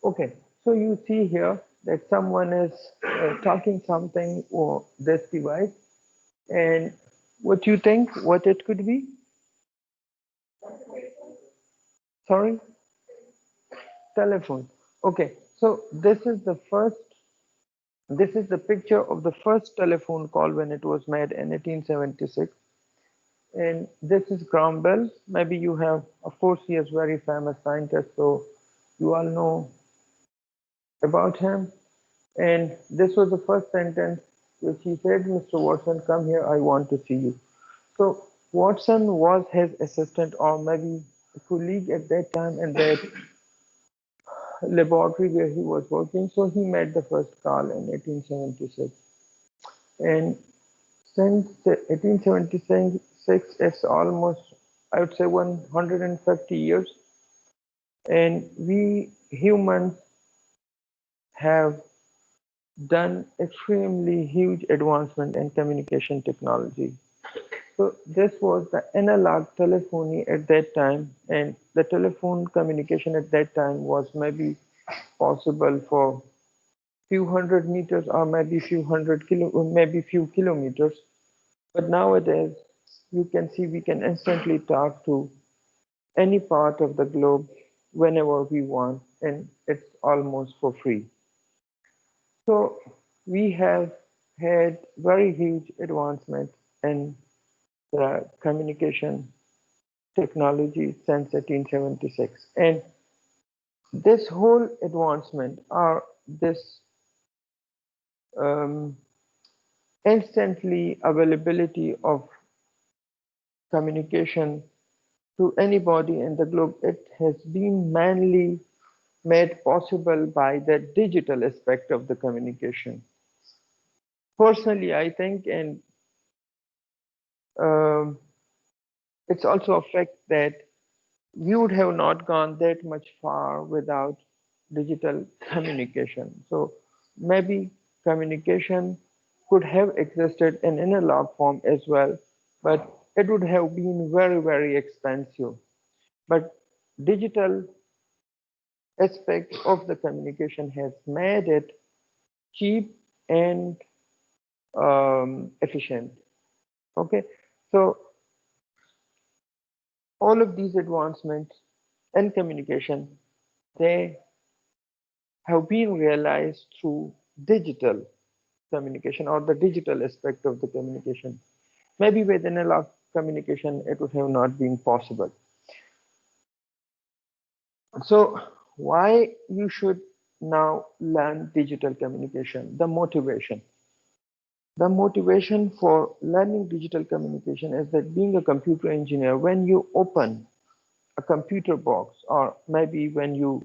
Okay, so you see here that someone is talking something or this device, and what you think, what it could be? Sorry, telephone. Okay, so this is the picture of the first telephone call when it was made in 1876. And this is Graham Bell. Maybe you have, of course, he is very famous scientist, so you all know about him. And this was the first sentence which he said, Mr. Watson, come here, I want to see you. So Watson was his assistant or maybe a colleague at that time in that laboratory where he was working. So he made the first call in 1876. And since 1876, it's almost, I would say, 150 years. And we humans have done extremely huge advancement in communication technology. So this was the analog telephony at that time, and the telephone communication at that time was maybe possible for few hundred meters or maybe maybe few kilometers. But nowadays, you can see we can instantly talk to any part of the globe whenever we want, and it's almost for free. So we have had very huge advancement in the communication technology since 1876. And this whole advancement or this um, instantly availability of communication to anybody in the globe, it has been mainly made possible by the digital aspect of the communication. Personally, I think, and um, it's also a fact that we would have not gone that much far without digital communication. So maybe communication could have existed in analog form as well, but it would have been very, very expensive. But digital aspect of the communication has made it cheap and efficient. Okay, so all of these advancements in communication, they have been realized through digital communication or the digital aspect of the communication. Maybe with analog communication, it would have not been possible. So why you should now learn digital communication? The motivation. The motivation for learning digital communication is that being a computer engineer, when you open a computer box or maybe when you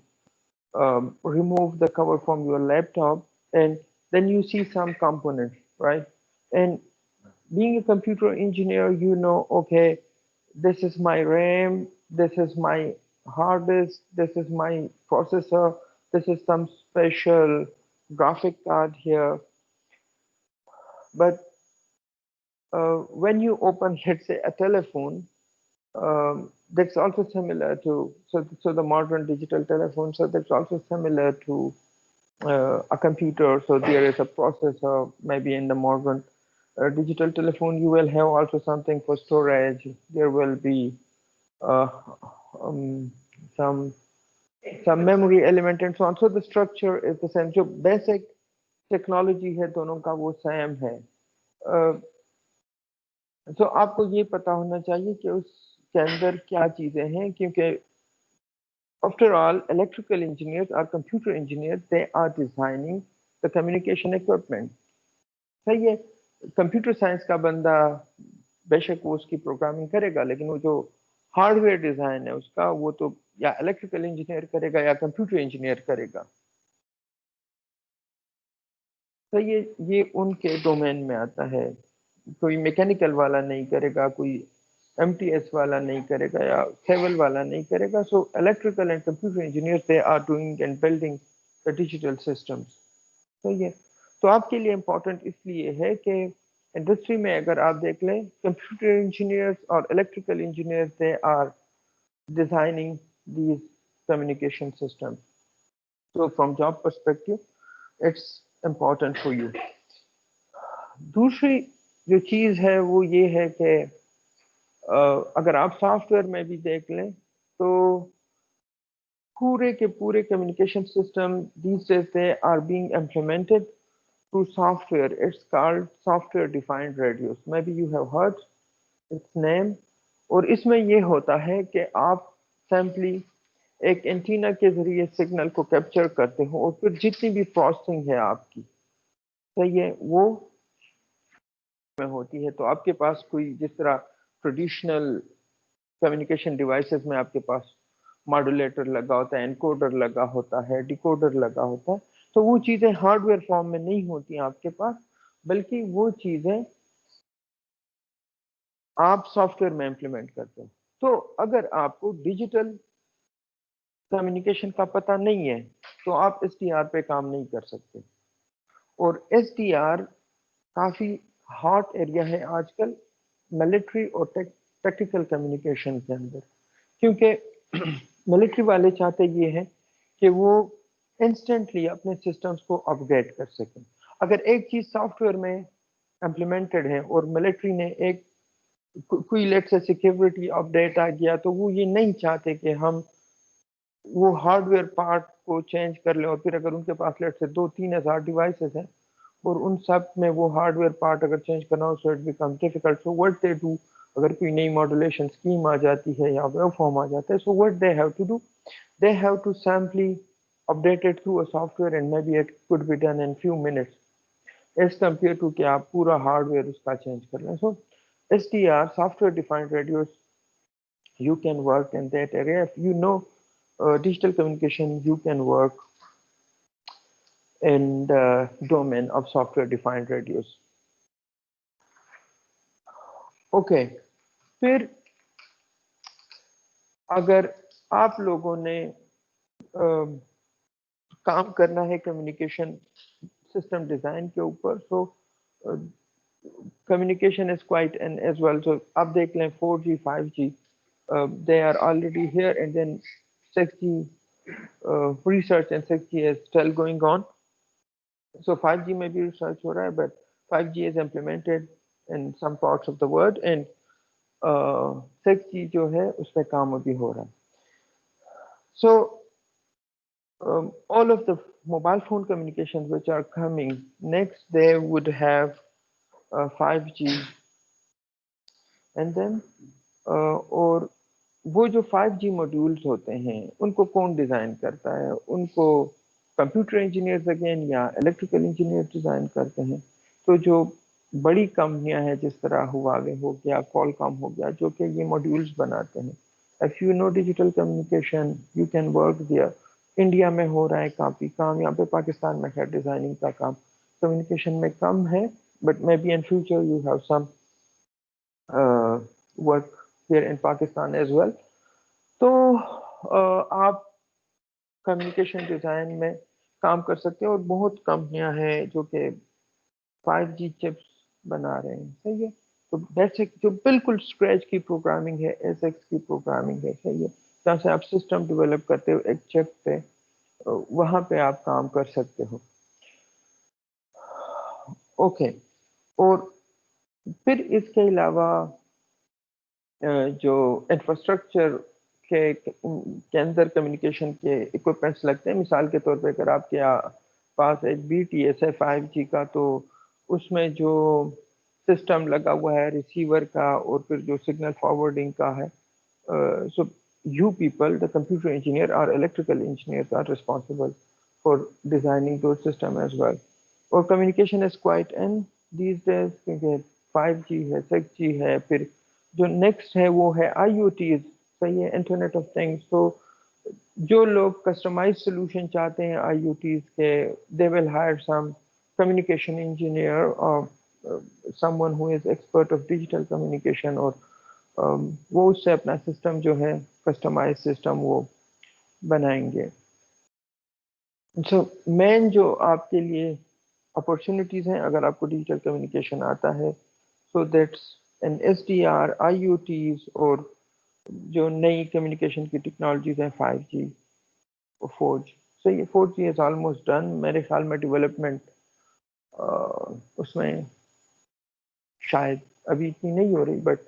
remove the cover from your laptop and then you see some components, right? And being a computer engineer, you know, okay, this is my RAM, this is my hard disk, this is my processor, this is some special graphic card here. But when you open, let's say, a telephone, that's also similar to, so the modern digital telephone, so that's also similar to a computer. So there is a processor, maybe in the modern digital telephone, you will have also something for storage. There will be uh, um, some some memory element and so on. So the structure is the same. जो basic technology है दोनों का वो same है. तो आपको ये पता होना चाहिए कि उसके अंदर क्या चीजें हैं क्योंकि after all electrical engineers or computer engineers they are designing the communication equipment. सही है. कंप्यूटर साइंस का बंदा बेशक वो उसकी प्रोग्रामिंग करेगा लेकिन वो जो हार्डवेयर डिजाइन है उसका वो तो या इलेक्ट्रिकल इंजीनियर करेगा या कंप्यूटर इंजीनियर करेगा. तो ये उनके डोमेन में आता है. कोई मैकेनिकल वाला नहीं करेगा, कोई एमटीएस वाला नहीं करेगा या सिविल वाला नहीं करेगा. So electrical and computer engineers they are doing and building the digital systems. तो ये तो आपके लिए इम्पोर्टेंट इसलिए है कि इंडस्ट्री में अगर आप देख लें कंप्यूटर इंजीनियर्स और electrical engineers they are designing these communication systems. So from job perspective, it's important for you. दूसरी जो चीज है वो ये है कि अगर आप सॉफ्टवेयर में भी देख लें तो पूरे के पूरे communication system these days they are being implemented through software. It's called software defined radios. Maybe you have heard its name. और इसमें ये होता है कि आप सिंपली एक एंटीना के जरिए सिग्नल को कैप्चर करते हो और फिर जितनी भी प्रोसेसिंग है आपकी सही है वो में होती है। तो आपके पास कोई जिस तरह ट्रेडिशनल कम्युनिकेशन डिवाइसेस में आपके पास मॉड्यूलेटर लगा होता है, एनकोडर लगा होता है, डिकोडर लगा होता है, तो वो चीजें हार्डवेयर फॉर्म में नहीं होती आपके पास, बल्कि वो चीजें आप सॉफ्टवेयर में इंप्लीमेंट करते हो। तो अगर आपको डिजिटल कम्युनिकेशन का पता नहीं है तो आप एसडीआर पे काम नहीं कर सकते। और एसडीआर काफी हॉट एरिया है आजकल मिलिट्री और टेक्निकल कम्युनिकेशन के अंदर, क्योंकि मिलिट्री वाले चाहते ये हैं कि वो इंस्टेंटली अपने सिस्टम्स को अपग्रेड कर सकें। अगर एक चीज सॉफ्टवेयर में इम्प्लीमेंटेड है और मिलिट्री ने एक कोई लेट से सिक्योरिटी अपडेट आ गया तो वो ये नहीं चाहते कि हम वो हार्डवेयर पार्ट को चेंज कर लें, और फिर अगर उनके पास लेट से 2-3 हज़ार डिवाइसेस हैं और उन सब में वो हार्डवेयर पार्ट अगर चेंज करना हो so it become difficult. So what they do, अगर कोई नई मॉड्यूलेशन स्कीम आ जाती है या वेब फॉर्म आ जाता है, so what they have to do, they have to simply update it through a software and maybe it could be done in few minutes as compared to कि आप पूरा hardware उसका चेंज कर लें। So SDR, software defined radios, you can work in that area. If you know digital communication, you can work in the domain of software defined radios. Okay, फिर अगर आप लोगों ने काम करना है कम्युनिकेशन सिस्टम डिजाइन के ऊपर, सो communication is quite and as well. So आप देख लें 4G 5G they are already here, and then 6G research and 6G is still going on. So 5G में भी research हो रहा है, but 5G is implemented in some parts of the world, and 6G जो है उस पे काम अभी हो रहा है. So all of the mobile phone communications which are coming next, they would have 5G, and then और वो जो 5G मॉड्यूल्स होते हैं उनको कौन डिज़ाइन करता है? उनको कंप्यूटर इंजीनियर्स अगेन या इलेक्ट्रिकल इंजीनियर डिज़ाइन करते हैं। तो जो बड़ी कंपनियां हैं जिस तरह हुआवे हो गया, कॉलकॉम हो गया, जो कि ये मॉड्यूल्स बनाते हैं। If you know digital communication you can work there. India में हो रहा है काफ़ी काम, यहाँ पे पाकिस्तान में खैर डिज़ाइनिंग का काम कम्युनिकेशन में कम है, but may be in future you have some work here in Pakistan as well. तो आप कम्युनिकेशन डिज़ाइन में काम कर सकते हैं, और बहुत कंपनियां हैं जो कि 5G चिप्स बना रहे हैं, सही है। तो बेसिक जो बिल्कुल स्क्रैच की प्रोग्रामिंग है, एसएक्स की प्रोग्रामिंग है, सही है, जहाँ से आप सिस्टम डेवलप करते हो एक चिप पे, वहाँ पे आप काम कर सकते हो। ओके, और फिर इसके अलावा जो इंफ्रास्ट्रक्चर के अंदर कम्युनिकेशन के इक्विपमेंट्स लगते हैं, मिसाल के तौर पे अगर आपके पास एक BTS है 5G का, तो उसमें जो सिस्टम लगा हुआ है रिसीवर का और फिर जो सिग्नल फॉरवर्डिंग का है, सो you people, the computer engineer or electrical engineers are responsible for designing those systems as well. और communication is quite in these days, क्योंकि 5G है, 6G है, फिर जो नेक्स्ट है वो है IoTs, सही है, इंटरनेट ऑफ थिंग्स। तो जो लोग कस्टमाइज सोल्यूशन चाहते हैं IoTs के, they will hire some communication engineer और someone who is expert of digital communication, और वो उससे अपना सिस्टम जो है कस्टमाइज सिस्टम वो बनाएंगे। सो मेन जो आपके लिए अपॉर्चुनिटीज हैं अगर आपको डिजिटल कम्युनिकेशन आता है, so that's an SDR, IoTs, और जो नई कम्युनिकेशन की टेक्नोलॉजीज हैं 5G और 4G। सही है, 4G इज ऑलमोस्ट डन। मेरे ख्याल में डेवलपमेंट उसमें शायद अभी इतनी नहीं हो रही, बट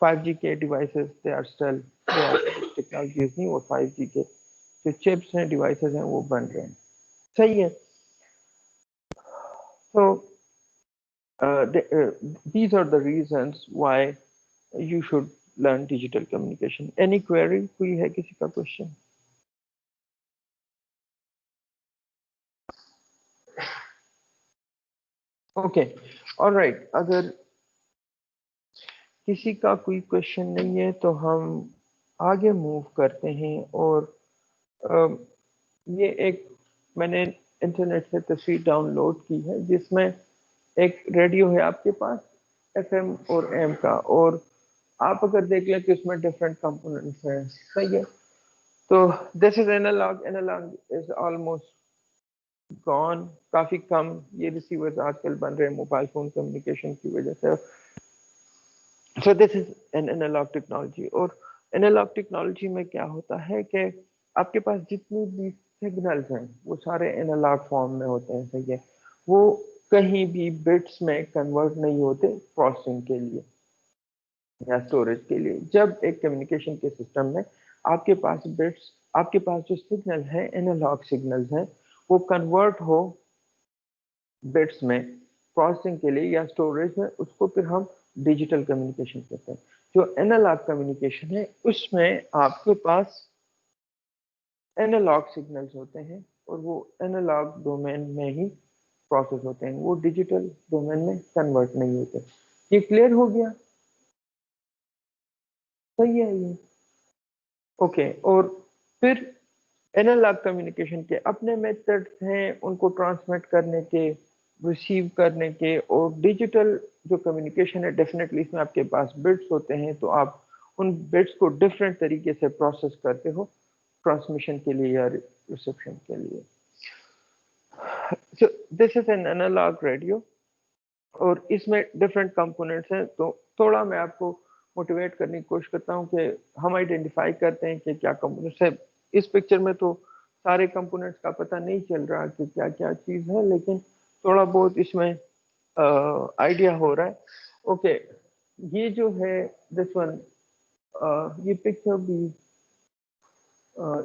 5G के devices they are still technologies नहीं, और 5G के जो चिप्स हैं, डिवाइसेस हैं, वो बन रहे हैं। सही है। So these are the reasons why you should learn digital communication. Any query? कोई है किसी का क्वेश्चन? Okay, alright. अगर किसी का कोई क्वेश्चन नहीं है तो हम आगे मूव करते हैं। और ये एक मैंने इंटरनेट से तस्वीर डाउनलोड की है जिसमें एक रेडियो है आपके पास, FM और AM का, और आप अगर देख लें तो इसमें डिफरेंट कंपोनेंट्स हैं। सही है। तो this is analogue. Analogue is almost gone. काफी कम ये रिसीवर्स आजकल बन रहे हैं मोबाइल फोन कम्युनिकेशन की वजह से। So this is an analogue technology. और एनालॉग टेक्नोलॉजी में क्या होता है कि आपके पास जितनी भी सिग्नल्स हैं वो सारे एनालॉग फॉर्म में होते हैं। सही है। वो कहीं भी बिट्स में कन्वर्ट नहीं होते प्रोसेसिंग के लिए या स्टोरेज के लिए। जब एक कम्युनिकेशन के सिस्टम में आपके पास बिट्स, आपके पास जो सिग्नल है, एनालॉग सिग्नल्स हैं, वो कन्वर्ट हो बिट्स में प्रोसेसिंग के लिए या स्टोरेज में, उसको फिर हम डिजिटल कम्युनिकेशन कहते हैं। जो एनालॉग कम्युनिकेशन है उसमें आपके पास एनालॉग सिग्नल्स होते हैं और वो एनालॉग डोमेन में ही प्रोसेस होते हैं, वो डिजिटल डोमेन में कन्वर्ट नहीं होते। ये क्लियर हो गया? सही है ये। ओके। और फिर एनालॉग कम्युनिकेशन के अपने मेथड्स हैं उनको ट्रांसमिट करने के, रिसीव करने के। और डिजिटल जो कम्युनिकेशन है, डेफिनेटली इसमें आपके पास बिट्स होते हैं, तो आप उन बिट्स को डिफरेंट तरीके से प्रोसेस करते हो ट्रांसमिशन के लिए या रिसेप्शन के लिए। So this is an analogue radio और इसमें डिफरेंट कंपोनेंट्स हैं। तो थोड़ा मैं आपको मोटिवेट करने की कोशिश करता हूँ कि हम आइडेंटिफाई करते हैं कि क्या कंपोनेंट्स है। इस पिक्चर में तो सारे कंपोनेंट्स का पता नहीं चल रहा कि क्या क्या चीज़ है, लेकिन थोड़ा बहुत इसमें आइडिया हो रहा है। ओके, ये जो है दिस वन, ये पिक्चर भी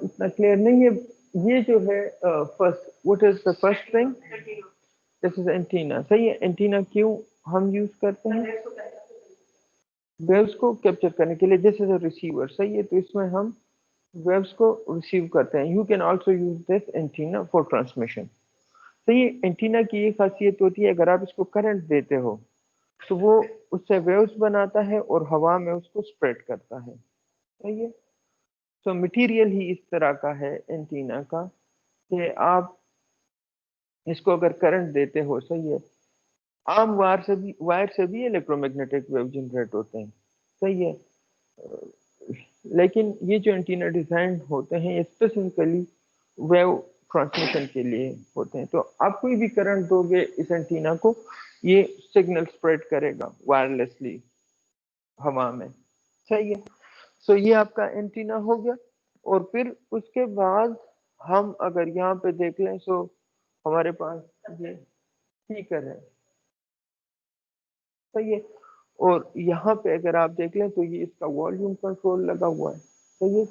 इतना क्लियर नहीं है। ये जो है first, what is the first thing? This is antenna. सही है। एंटीना क्यों हम यूज करते हैं? वेव्स को कैप्चर करने के लिए। This is a receiver. सही है। तो इसमें हम वेव्स को रिसीव करते हैं। You can also use this antenna for transmission. सही है। एंटीना की ये खासियत होती है, अगर आप इसको करंट देते हो तो वो उससे वेव्स बनाता है और हवा में उसको स्प्रेड करता है। सही है। तो मटेरियल ही इस तरह का है एंटीना का कि आप इसको अगर करंट देते हो, सही है, आम वायर से भी इलेक्ट्रोमैग्नेटिक वेव जनरेट होते हैं। सही है। लेकिन ये जो एंटीना डिजाइन होते हैं ये स्पेसिफिकली वेव ट्रांसमिशन के लिए होते हैं। तो आप कोई भी करंट दोगे इस एंटीना को, ये सिग्नल स्प्रेड करेगा वायरलेसली हवा में। सही है। सो ये आपका एंटीना हो गया। और फिर उसके बाद हम अगर यहाँ पे देख लें, सो हमारे पास ये स्पीकर है। सही है। और यहाँ पे अगर आप देख लें तो ये इसका वॉल्यूम कंट्रोल लगा हुआ है। सही है।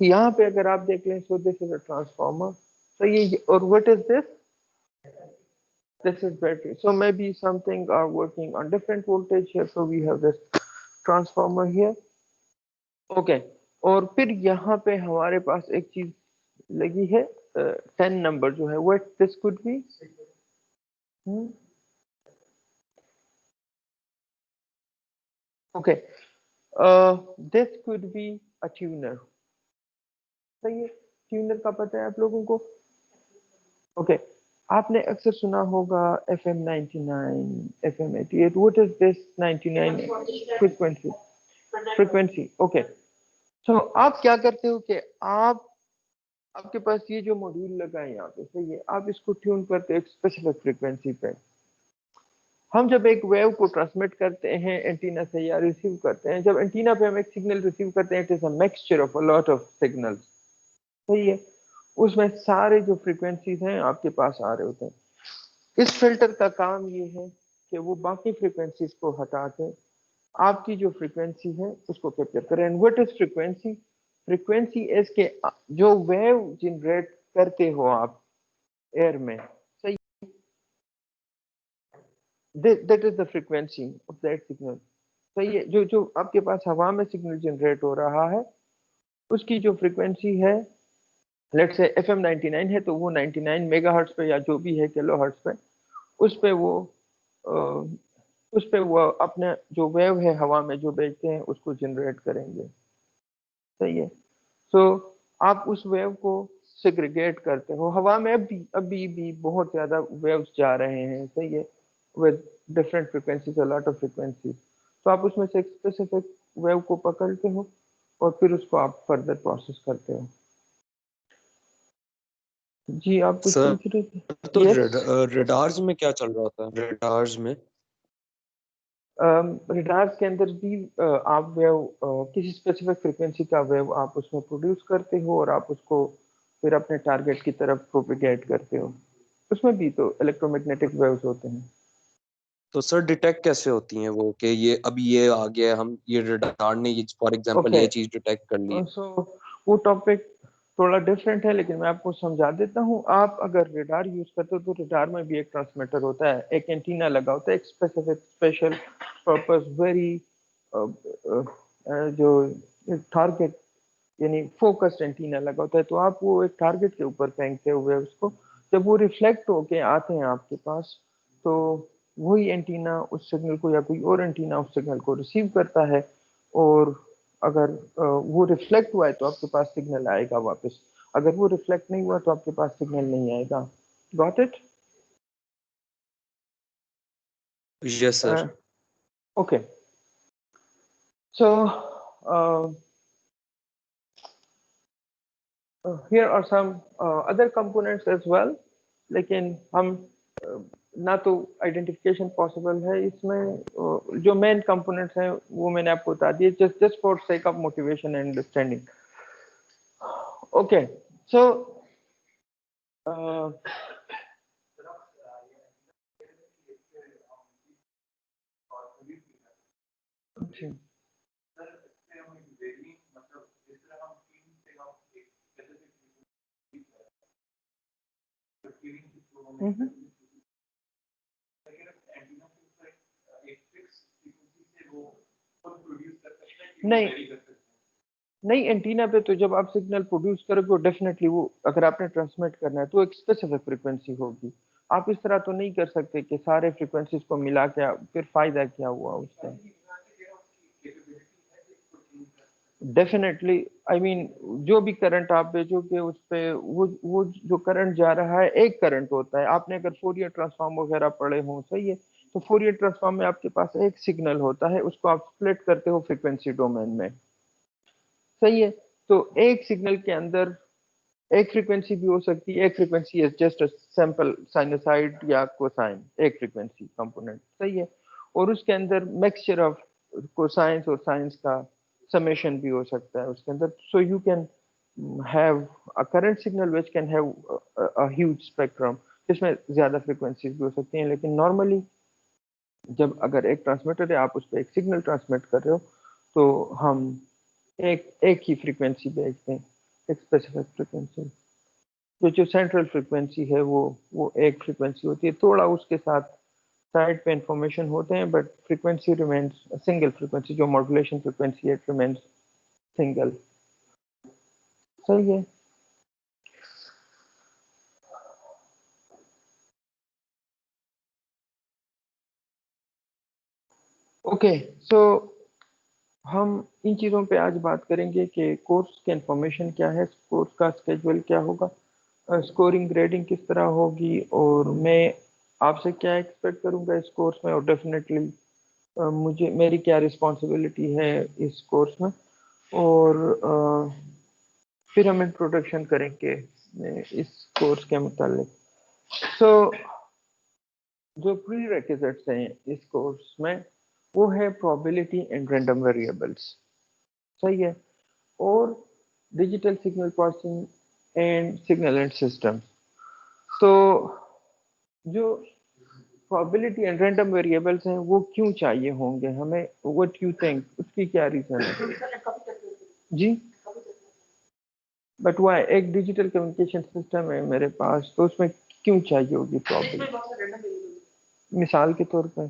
यहाँ पे अगर आप देख लें, सो दिस इज अ ट्रांसफार्मर। सही है। और what is this? This is battery. So maybe something are working on different voltage here. So we have this transformer here. Okay. और फिर यहाँ पे हमारे पास एक चीज लगी है, 10 नंबर जो है, what this could be? Okay. This could be a tuner. सही है। ट्यूनर का पता है आप लोगों को? ओके। आपने अक्सर सुना होगा FM 99, FM 88। What is this 99 frequency? Frequency. Okay. तो आप क्या करते हो कि आप, आपके पास ये जो मॉड्यूल लगा है यहाँ पे, सही है, आप इसको ट्यून करते हो एक स्पेसिफिक फ्रीक्वेंसी पे। हम जब एक वेव को ट्रांसमिट करते हैं एंटीना से या रिसीव करते हैं, जब एंटीना पे हम एक सिग्नल रिसीव करते हैं, it is a mixture of a lot of signals. सही है। उसमें सारे जो फ्रीक्वेंसीज हैं आपके पास आ रहे होते हैं। इस फिल्टर का काम ये है कि वो बाकी फ्रीक्वेंसीज को हटा के आपकी जो फ्रीक्वेंसी है उसको कैप्चर करें। And what is frequency? Frequency is के जो वेव जनरेट करते हो आप एयर में, सही, that is the frequency of that signal. सही है, जो जो आपके पास हवा में सिग्नल जनरेट हो रहा है उसकी जो फ्रीक्वेंसी है, लेट्स से FM 99 है तो वो 99 मेगाहर्ट्ज पे या जो भी है किलो हर्ट्ज पे, उस पे वो उस पे वो अपने जो वेव है हवा में जो भेजते हैं उसको जनरेट करेंगे। सही है। सो आप उस वेव को सेग्रीगेट करते हो। हवा में अभी अभी भी बहुत ज्यादा वेव्स जा रहे हैं, सही है, with different frequencies, a lot of frequencies. तो आप उसमें से एक स्पेसिफिक वेव को पकड़ते हो और फिर उसको आप फर्दर प्रोसेस करते हो। जी आप कुछ सर, पूछ रहे थे? तो यस। रडार्स में क्या चल रहा था? रडार्स में रडार्स के अंदर भी आप वेव किसी स्पेसिफिक फ्रीक्वेंसी का वेव आप उसमें प्रोड्यूस करते हो और आप उसको फिर अपने टारगेट की तरफ प्रोपिगेट करते हो। उसमें भी तो इलेक्ट्रोमैग्नेटिक वेव्स होते हैं। तो सर डिटेक्ट कैसे होती हैं वो, कि ये अभी ये आ गया है, हम ये रडार ने ये फॉर एग्जांपल ओके, ये चीज डिटेक्ट कर ली? सो वो टॉपिक थोड़ा डिफरेंट है लेकिन मैं आपको समझा देता हूँ। आप अगर रडार यूज करते हो तो रडार में भी एक ट्रांसमीटर होता है, एक एंटीना लगा होता है, एक स्पेसिफिक स्पेशल पर्पस वेरी जो टारगेट यानी फोकस्ड एंटीना लगा होता है। तो आप वो एक टारगेट के ऊपर फेंकते हुए उसको, जब वो रिफ्लेक्ट होके आते हैं आपके पास तो वही एंटीना उस सिग्नल को या कोई और एंटीना उस सिग्नल को रिसीव करता है। और अगर वो रिफ्लेक्ट हुआ है तो आपके पास सिग्नल आएगा वापस, अगर वो रिफ्लेक्ट नहीं हुआ तो आपके पास सिग्नल नहीं आएगा। Got it? Yes sir. Okay, so here are some other components as well, लेकिन हम ना तो आइडेंटिफिकेशन पॉसिबल है इसमें। जो मेन कंपोनेंट्स हैं वो मैंने आपको बता दिए, just just for sake of motivation and understanding. Okay, so नहीं नहीं, एंटीना पे तो जब आप सिग्नल प्रोड्यूस करोगे डेफिनेटली वो, अगर आपने ट्रांसमिट करना है तो एक स्पेसिफिक फ्रीक्वेंसी होगी। आप इस तरह तो नहीं कर सकते कि सारे फ्रीक्वेंसीज को मिला के फिर फायदा क्या हुआ उसका। डेफिनेटली, आई मीन जो भी करंट आप भेजोगे उस पे वो जो करंट जा रहा है एक करंट होता है। आपने अगर फोरियर ट्रांसफॉर्म वगैरह पढ़े हो, सही है, तो फोरियर ट्रांसफॉर्म में आपके पास एक सिग्नल होता है, उसको आप स्प्लिट करते हो फ्रीक्वेंसी डोमेन में, सही है। तो एक सिग्नल के अंदर एक फ्रीक्वेंसी भी हो सकती है, एक frequency is just a sample sinusoid या कोसाइन, एक फ्रीक्वेंसी कंपोनेंट, सही है। और उसके अंदर मिक्सचर ऑफ कोसाइंस और साइंस का समेशन भी हो सकता है उसके अंदर। So you can have a current signal which can have a huge spectrum, जिसमें ज्यादा फ्रीक्वेंसीज भी हो सकती हैं। लेकिन नॉर्मली जब अगर एक ट्रांसमीटर है आप उस पर एक सिग्नल ट्रांसमिट कर रहे हो तो हम एक एक ही फ्रीक्वेंसी भेजते हैं, एक स्पेसिफिक फ्रीक्वेंसी। तो जो सेंट्रल फ्रीक्वेंसी है वो एक फ्रीक्वेंसी होती है, थोड़ा उसके साथ साइड पे इंफॉर्मेशन होते हैं but frequency remains single frequency, जो मॉड्यूलेशन फ्रीक्वेंसी है, इट रिमेन्स सिंगल, सही है। ओके, सो हम इन चीज़ों पे आज बात करेंगे कि कोर्स की इंफॉर्मेशन क्या है, कोर्स का स्केड्यूल क्या होगा, स्कोरिंग ग्रेडिंग किस तरह होगी, और मैं आपसे क्या एक्सपेक्ट करूंगा इस कोर्स में, और डेफिनेटली मुझे मेरी क्या रिस्पॉन्सिबिलिटी है इस कोर्स में। और फिर हम इंट्रोडक्शन करेंगे इस कोर्स के मुतालिक। सो जो प्री रेक्विजिट्स हैं इस कोर्स में वो है प्रोबेबिलिटी एंड रैंडम वेरिएबल्स, सही है, और digital signal processing and signal and system. तो जो प्रोबेबिलिटी एंड रैंडम वेरिएबल्स हैं वो क्यों चाहिए होंगे हमें, व्हाट यू थिंक, उसकी क्या रीजन है जी? बट वाई, एक डिजिटल कम्युनिकेशन सिस्टम है मेरे पास, तो उसमें क्यों चाहिए होगी प्रोबेबिलिटी? मिसाल के तौर पर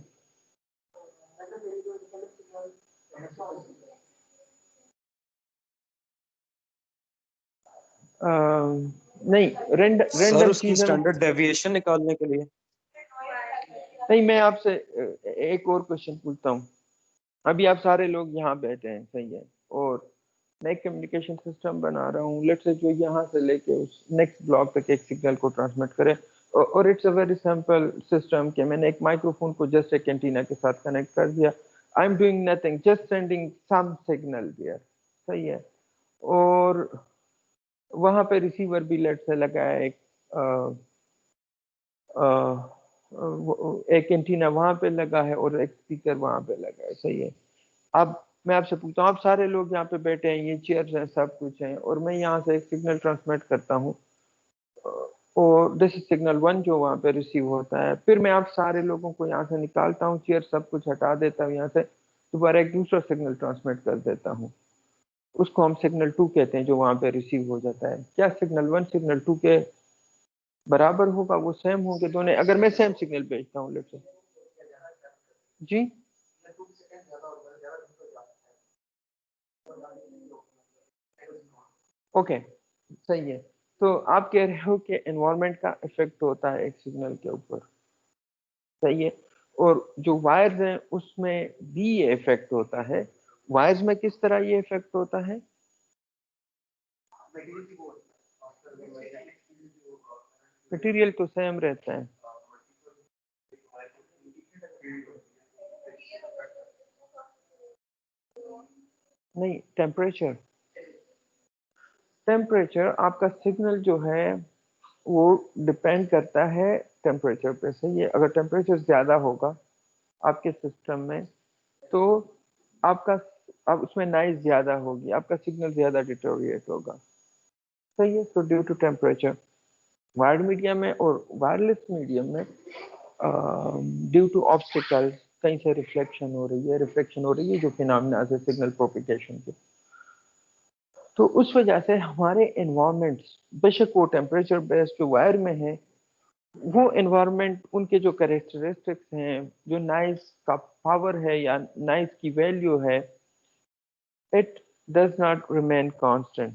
नहीं, सर रैंडम उसकी चीजें स्टैंडर्ड डेविएशन निकालने के लिए। नहीं। मैं आपसे एक और क्वेश्चन पूछता हूँ। अभी आप सारे लोग यहाँ बैठे हैं, सही है, और मैं एक कम्युनिकेशन सिस्टम बना रहा हूँ, लेट्स से जो यहाँ से लेके उस नेक्स्ट ब्लॉक तक एक सिग्नल को ट्रांसमिट करे, और it's a very simple system कि मैंने एक माइक्रोफोन को जस्ट एक एंटीना के साथ कनेक्ट कर दिया। I am doing nothing, just sending some signal there, सही है। और वहां पे रिसीवर भी लेट से लगा है, एक एंटीना वहां पे लगा है और एक स्पीकर वहां पे लगा है, सही है। अब मैं आपसे पूछता हूँ, आप सारे लोग यहाँ पे बैठे हैं, ये चेयर्स हैं, सब कुछ है, और मैं यहाँ से एक सिग्नल ट्रांसमिट करता हूँ, और दिस इज सिग्नल वन जो वहाँ पे रिसीव होता है। फिर मैं आप सारे लोगों को यहाँ से निकालता हूँ, चेयर सब कुछ हटा देता हूँ यहाँ से, दोबारा एक दूसरा सिग्नल ट्रांसमिट कर देता हूँ, उसको हम सिग्नल टू कहते हैं, जो वहाँ पे रिसीव हो जाता है। क्या सिग्नल वन सिग्नल टू के बराबर होगा? वो सेम होंगे दोनों? अगर मैं सेम सिग्नल भेजता हूँ लेट्स से जी, ओके, सही है। तो आप कह रहे हो कि एनवायरनमेंट का इफेक्ट होता है एक सिग्नल के ऊपर, सही है, और जो वायर्स हैं उसमें भी ये इफेक्ट होता है। वायर्स में किस तरह ये इफेक्ट होता है? मटेरियल तो सेम रहता है। नहीं, टेम्परेचर, टेम्परेचर आपका सिग्नल जो है वो डिपेंड करता है टेम्परेचर पे, सही है। अगर टेम्परेचर ज्यादा होगा आपके सिस्टम में, तो आपका, अब उसमें नॉइज ज्यादा होगी, आपका सिग्नल ज्यादा डिटोरिएट होगा, सही है। तो due to temperature, wired medium में और वायरलेस मीडियम में ड्यू टू ऑब्स्टिकल्स कहीं से रिफ्लेक्शन हो रही है, रिफ्लेक्शन हो रही है, जो फिनोमेना है सिग्नल प्रोपिगेशन के। तो उस वजह से हमारे एनवायरमेंट, बेशक वो टेम्परेचर बेस्ड जो वायर में है, वो एनवायरमेंट, उनके जो करेक्टरिस्टिक्स हैं, जो नॉइज का पावर है या नॉइज की वैल्यू है, it does not remain constant,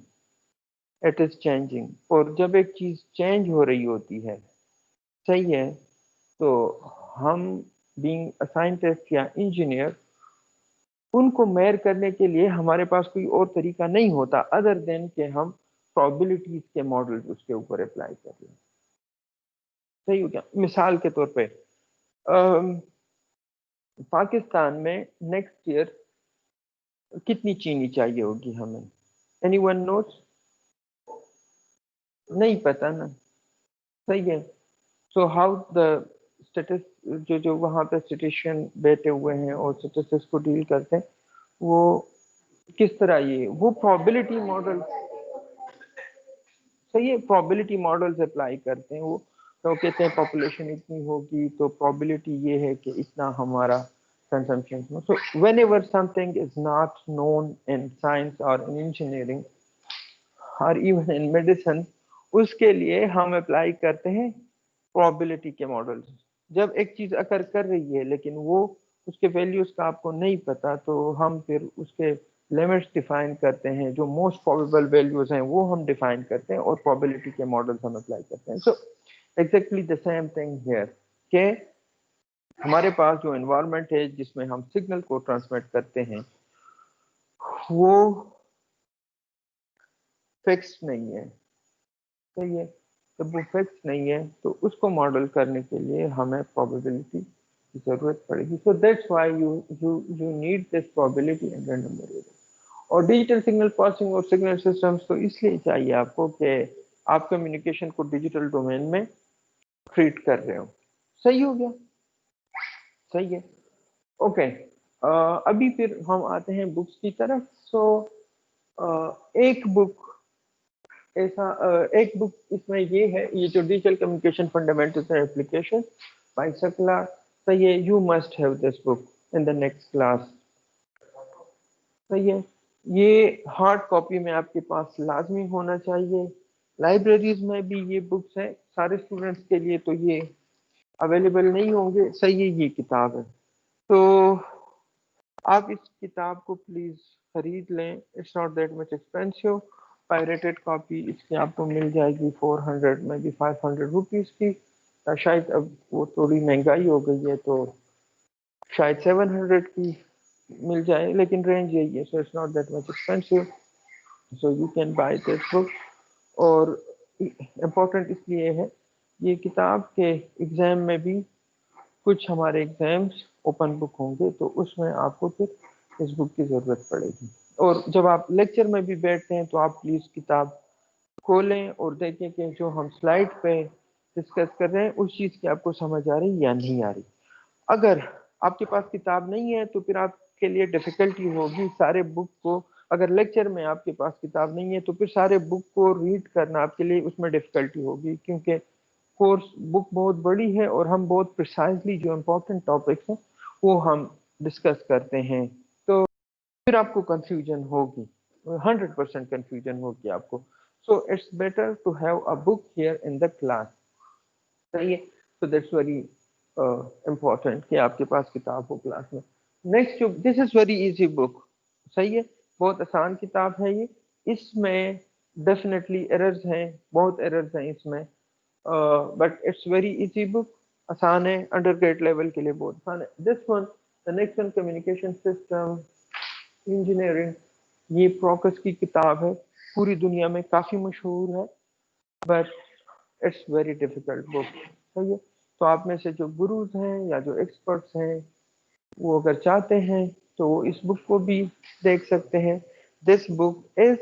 it is changing. और जब एक चीज चेंज हो रही होती है, सही है, तो हम बीइंग अ साइंटिस्ट या इंजीनियर, उनको मेयर करने के लिए हमारे पास कोई और तरीका नहीं होता अदर देन कि हम प्रोबेबिलिटीज के मॉडल उसके ऊपर अप्लाई कर लें, सही हो गया। मिसाल के तौर पे पाकिस्तान में नेक्स्ट ईयर कितनी चीनी चाहिए होगी हमें? Anyone notes? नहीं पता ना, सही है। सो हाउ द स्टेटिस, जो जो वहाँ पे स्टेटिशियन बैठे हुए हैं और स्टेटिस्टिक्स को डील करते हैं, वो किस तरह, ये वो प्रोबेबिलिटी मॉडल, सही है, प्रोबेबिलिटी मॉडल्स अप्लाई करते हैं। वो तो कहते हैं पॉपुलेशन इतनी होगी तो प्रोबेबिलिटी ये है कि इतना हमारा कंजम्पशन हो। So when ever something is not known in science और इन इंजीनियरिंग और इवन इन मेडिसिन, उसके लिए हम अप्लाई करते हैं प्रोबेबिलिटी के मॉडल्स। जब एक चीज अकर कर रही है लेकिन वो उसके वैल्यूज का आपको नहीं पता, तो हम फिर उसके लिमिट्स डिफाइन करते हैं, जो मोस्ट प्रोबेबल वैल्यूज हैं वो हम डिफाइन करते हैं, और प्रोबेबिलिटी के मॉडल्स हम अप्लाई करते हैं। So exactly the same thing here, के हमारे पास जो एनवायरनमेंट है जिसमें हम सिग्नल को ट्रांसमिट करते हैं, वो फिक्स नहीं है, सही है। जब वो फिक्स नहीं है तो उसको मॉडल करने के लिए हमें प्रोबेबिलिटी की जरूरत पड़ेगी। So that's why you you you need this probability and random variable. और डिजिटल सिग्नल प्रोसेसिंग और सिग्नल सिस्टम्स तो इसलिए चाहिए आपको कि आप कम्युनिकेशन को डिजिटल डोमेन में ट्रीट कर रहे हो, सही हो गया, सही है, ओके। अभी फिर हम आते हैं बुक्स की तरफ। सो एक बुक ऐसा एक बुक इसमें ये है, ये जो digital communication fundamentals and application by सकला, तो ये you must have this book in the next class. तो ये हार्ड कॉपी में आपके पास लाजमी होना चाहिए। लाइब्रेरीज में भी ये बुक्स हैं सारे स्टूडेंट्स के लिए, तो ये अवेलेबल नहीं होंगे। सही है, ये किताब है, तो आप इस किताब को प्लीज खरीद लें। It's not that much expensive. Pirated copy इसकी आपको मिल जाएगी 400 में भी 500 रुपीज की, शायद अब वो थोड़ी महंगाई हो गई है तो शायद 700 की मिल जाए, लेकिन रेंज यही है। So it's not that much expensive, so you can by this book. और इम्पोर्टेंट इसलिए है, ये किताब के एग्जाम में भी कुछ हमारे एग्जाम्स ओपन बुक होंगे, तो उसमें आपको फिर इस बुक की ज़रूरत पड़ेगी। और जब आप लेक्चर में भी बैठते हैं तो आप प्लीज़ किताब खोलें और देखें कि जो हम स्लाइड पे डिस्कस कर रहे हैं उस चीज़ की आपको समझ आ रही या नहीं आ रही। अगर आपके पास किताब नहीं है तो फिर आपके लिए डिफिकल्टी होगी सारे बुक को, अगर लेक्चर में आपके पास किताब नहीं है तो फिर सारे बुक को रीड करना आपके लिए उसमें डिफिकल्टी होगी, क्योंकि कोर्स बुक बहुत बड़ी है और हम बहुत प्रिसाइजली जो इम्पोर्टेंट टॉपिक्स हैं वो हम डिस्कस करते हैं, तो फिर आपको कंफ्यूजन होगी, 100% कंफ्यूजन होगी आपको। So it's better to have a book here in the class. सही है, तो दैट्स वेरी इम्पोर्टेंट कि आपके पास किताब हो क्लास में। नेक्स्ट जो, this is very easy book. सही है, बहुत आसान किताब है ये। इसमें डेफिनेटली एरर्स हैं, बहुत एरर्स हैं इसमें, but it's very easy book. आसान है, अंडर ग्रेड लेवल के लिए बहुत आसान है। This one, the next one, communication system engineering, ये प्रोकस की किताब है, पूरी दुनिया में काफ़ी मशहूर है, but it's very difficult book. सही है, तो आप में से जो गुरुज हैं या जो एक्सपर्ट्स हैं वो अगर चाहते हैं तो वो इस बुक को भी देख सकते हैं। This book is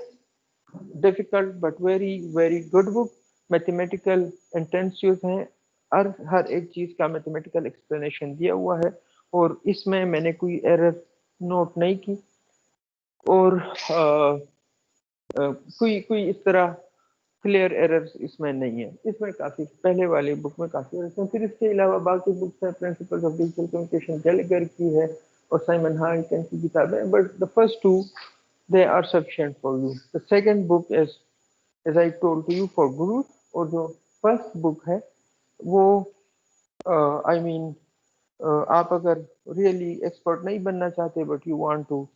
difficult but very very good book. Mathematical intensive है, हर एक चीज़ का मैथमेटिकल एक्सप्लेनेशन दिया हुआ है, और इसमें मैंने कोई एरर नोट नहीं की, और कोई कोई इस तरह क्लियर एरर्स इसमें नहीं है। इसमें काफ़ी पहले वाली बुक में काफ़ी एरर्स हैं। फिर इसके अलावा बाकी बुक्स हैं, principles of digital communication Gallager की है और साइमन हांकन की किताब है, but the first two they are sufficient for you. The second book is as I told to you for Guru, और जो फर्स्ट बुक है वो आई मीन आप अगर रियली एक्सपर्ट नहीं बनना चाहते but you want to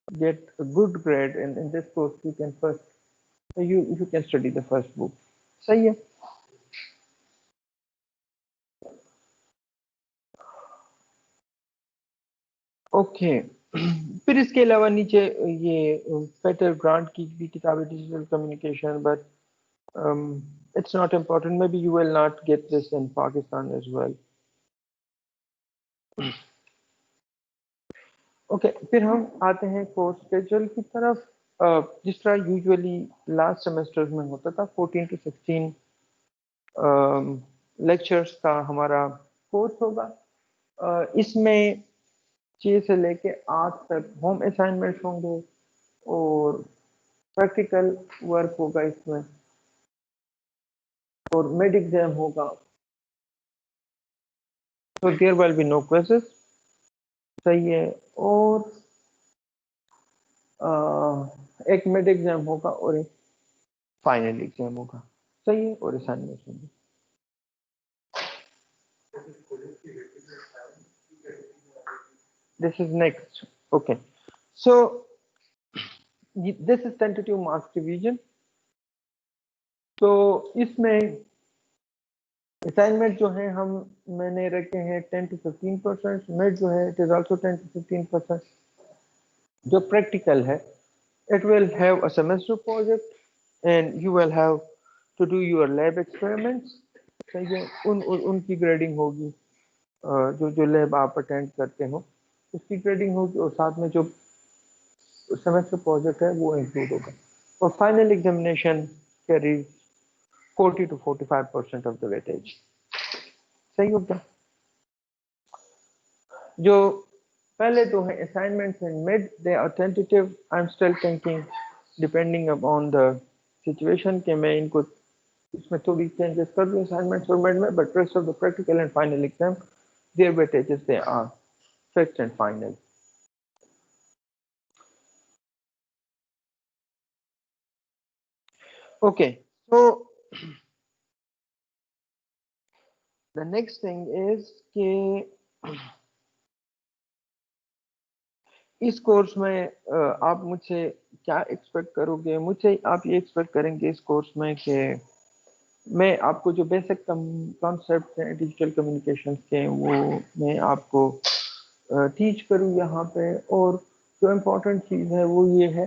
get a good grade in this course, you can first you can study the first book. सही है। ओके फिर इसके अलावा नीचे ये पेटर ग्रांट की भी किताब है, digital communication, but it's not important, maybe you will not get this in Pakistan as well. Okay फिर हम आते हैं कोर्स स्केड्यूल की तरफ। जिस तरह यूजुअली लास्ट सेमेस्टर में होता था, 14 to 16 लेक्चर्स का हमारा कोर्स होगा। इसमें 6 से लेके 8 तक होम असाइनमेंट्स होंगे और प्रैक्टिकल वर्क होगा इसमें, और मिड एग्जाम होगा, तो there will be no quizzes. सही है, और एक मिड एग्जाम होगा और एक फाइनल एग्जाम होगा। सही है, और असाइनमेंट्स होंगे। This is next. Okay. So this is tentative marks revision. तो इसमें असाइनमेंट जो है हम मैंने रखे हैं 10 to 15%, मिड जो है इट इज आल्सो 10 to 15%। जो प्रैक्टिकल है, it will have a semester project and you will have to do your lab experiments. सही है, उनकी ग्रेडिंग होगी, जो लैब आप अटेंड करते हो उसकी ग्रेडिंग होगी, और साथ में जो सेमेस्टर प्रोजेक्ट है वो इंक्लूड होगा, और final examination carries 40 to 45% of the weightage. सही होगा। जो पहले तो है assignments and mid, they are tentative, I am still thinking depending upon the situation कि मैं इनको इसमें थोड़ी चेंजेस कर दूं असाइनमेंट फॉर्मेट में, but rest of the practical and final exam there weightages they are fixed and final. Okay, so the next thing is कि इस कोर्स में आप मुझसे क्या एक्सपेक्ट करोगे? मुझसे आप ये एक्सपेक्ट करेंगे इस कोर्स में कि मैं आपको जो बेसिक कॉन्सेप्ट हैं डिजिटल कम्युनिकेशन के वो मैं आपको टीच करूँ यहाँ पे. और जो इम्पोर्टेंट चीज़ है वो ये है